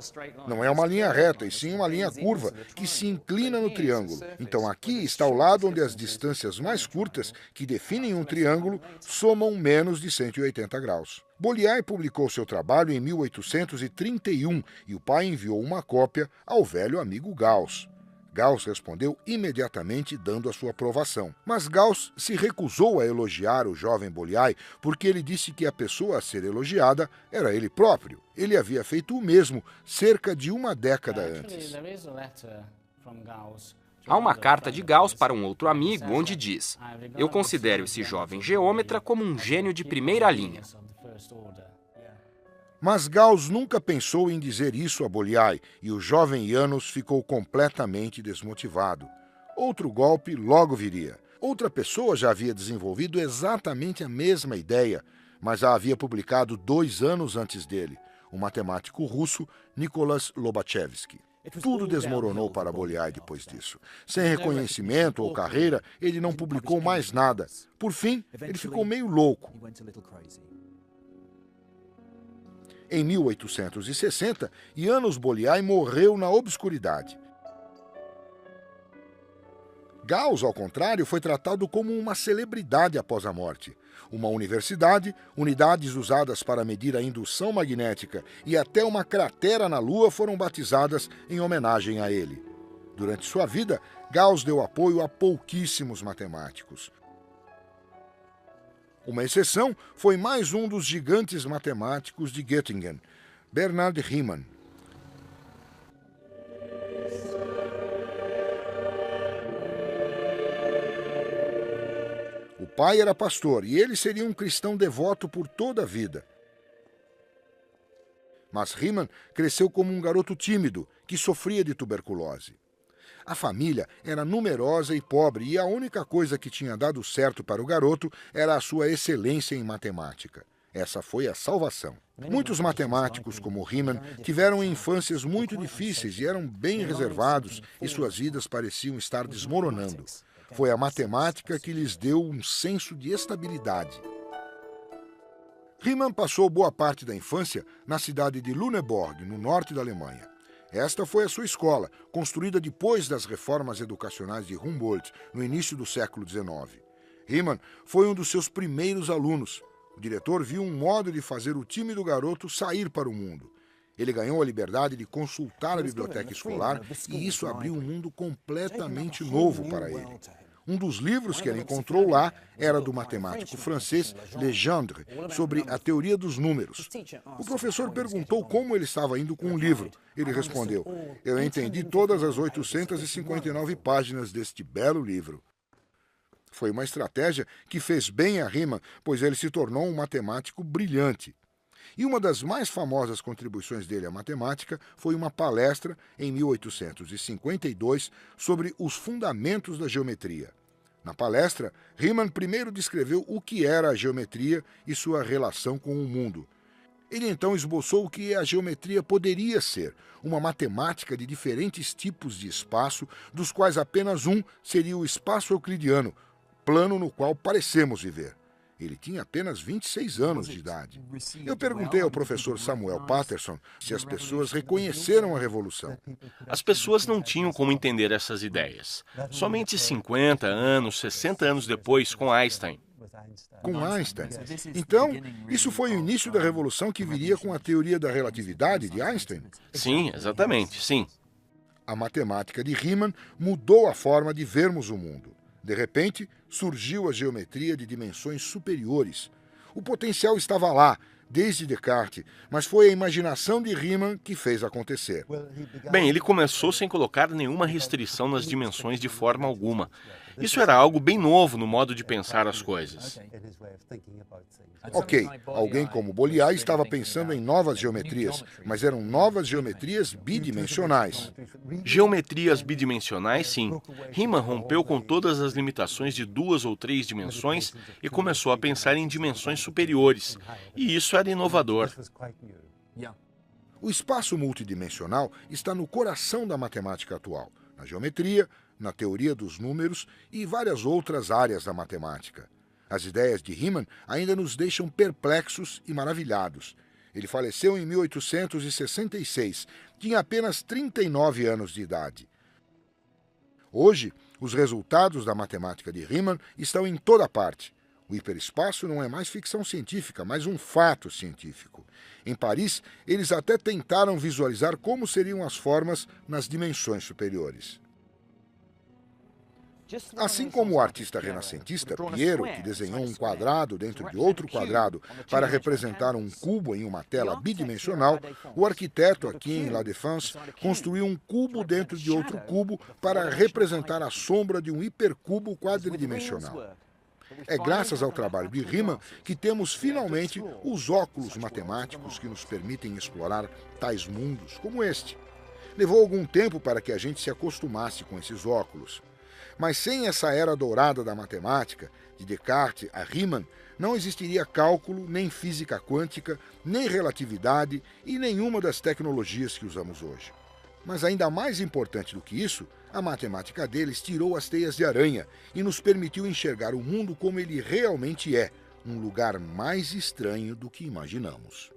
Não é uma linha reta, e sim uma linha curva, que se inclina no triângulo. Então aqui está o lado onde as distâncias mais curtas, que definem um triângulo, somam menos de 180 graus. Bolyai publicou seu trabalho em 1831 e o pai enviou uma cópia ao velho amigo Gauss. Gauss respondeu imediatamente dando a sua aprovação. Mas Gauss se recusou a elogiar o jovem Bolyai porque ele disse que a pessoa a ser elogiada era ele próprio. Ele havia feito o mesmo cerca de uma década antes. Há uma carta de Gauss para um outro amigo onde diz: "Eu considero esse jovem geômetra como um gênio de primeira linha." Mas Gauss nunca pensou em dizer isso a Bolyai e o jovem János ficou completamente desmotivado. Outro golpe logo viria. Outra pessoa já havia desenvolvido exatamente a mesma ideia, mas a havia publicado 2 anos antes dele, o matemático russo Nicolas Lobachevsky. Tudo desmoronou para Bolyai depois disso. Sem reconhecimento ou carreira, ele não publicou mais nada. Por fim, ele ficou meio louco. Em 1860, János Bolyai morreu na obscuridade. Gauss, ao contrário, foi tratado como uma celebridade após a morte. Uma universidade, unidades usadas para medir a indução magnética e até uma cratera na Lua foram batizadas em homenagem a ele. Durante sua vida, Gauss deu apoio a pouquíssimos matemáticos. Uma exceção foi mais um dos gigantes matemáticos de Göttingen, Bernhard Riemann. O pai era pastor e ele seria um cristão devoto por toda a vida. Mas Riemann cresceu como um garoto tímido que sofria de tuberculose. A família era numerosa e pobre e a única coisa que tinha dado certo para o garoto era a sua excelência em matemática. Essa foi a salvação. Muitos matemáticos, como Riemann, tiveram infâncias muito difíceis e eram bem reservados e suas vidas pareciam estar desmoronando. Foi a matemática que lhes deu um senso de estabilidade. Riemann passou boa parte da infância na cidade de Lüneburg, no norte da Alemanha. Esta foi a sua escola, construída depois das reformas educacionais de Humboldt, no início do século XIX. Riemann foi um dos seus primeiros alunos. O diretor viu um modo de fazer o tímido garoto sair para o mundo. Ele ganhou a liberdade de consultar a biblioteca escolar e isso abriu um mundo completamente novo para ele. Um dos livros que ele encontrou lá era do matemático francês Legendre, sobre a teoria dos números. O professor perguntou como ele estava indo com o livro. Ele respondeu: "Eu entendi todas as 859 páginas deste belo livro." Foi uma estratégia que fez bem a Riemann, pois ele se tornou um matemático brilhante. E uma das mais famosas contribuições dele à matemática foi uma palestra em 1852 sobre os fundamentos da geometria. Na palestra, Riemann primeiro descreveu o que era a geometria e sua relação com o mundo. Ele então esboçou o que a geometria poderia ser, uma matemática de diferentes tipos de espaço, dos quais apenas um seria o espaço euclidiano, plano no qual parecemos viver. Ele tinha apenas 26 anos de idade. Eu perguntei ao professor Samuel Patterson se as pessoas reconheceram a revolução. As pessoas não tinham como entender essas ideias. Somente 50 anos, 60 anos depois, com Einstein. Com Einstein. Então, isso foi o início da revolução que viria com a teoria da relatividade de Einstein? Sim, exatamente, sim. A matemática de Riemann mudou a forma de vermos o mundo. De repente, surgiu a geometria de dimensões superiores. O potencial estava lá, desde Descartes, mas foi a imaginação de Riemann que fez acontecer. Bem, ele começou sem colocar nenhuma restrição nas dimensões de forma alguma. Isso era algo bem novo no modo de pensar as coisas. Ok, alguém como Bolyai estava pensando em novas geometrias, mas eram novas geometrias bidimensionais. Geometrias bidimensionais, sim. Riemann rompeu com todas as limitações de 2 ou 3 dimensões e começou a pensar em dimensões superiores. E isso era inovador. O espaço multidimensional está no coração da matemática atual, na geometria, na teoria dos números e várias outras áreas da matemática. As ideias de Riemann ainda nos deixam perplexos e maravilhados. Ele faleceu em 1866, tinha apenas 39 anos de idade. Hoje, os resultados da matemática de Riemann estão em toda parte. O hiperespaço não é mais ficção científica, mas um fato científico. Em Paris, eles até tentaram visualizar como seriam as formas nas dimensões superiores. Assim como o artista renascentista Piero, que desenhou um quadrado dentro de outro quadrado para representar um cubo em uma tela bidimensional, o arquiteto aqui em La Défense construiu um cubo dentro de outro cubo para representar a sombra de um hipercubo quadridimensional. É graças ao trabalho de Riemann que temos finalmente os óculos matemáticos que nos permitem explorar tais mundos como este. Levou algum tempo para que a gente se acostumasse com esses óculos. Mas sem essa era dourada da matemática, de Descartes a Riemann, não existiria cálculo, nem física quântica, nem relatividade e nenhuma das tecnologias que usamos hoje. Mas ainda mais importante do que isso, a matemática deles tirou as teias de aranha e nos permitiu enxergar o mundo como ele realmente é, um lugar mais estranho do que imaginamos.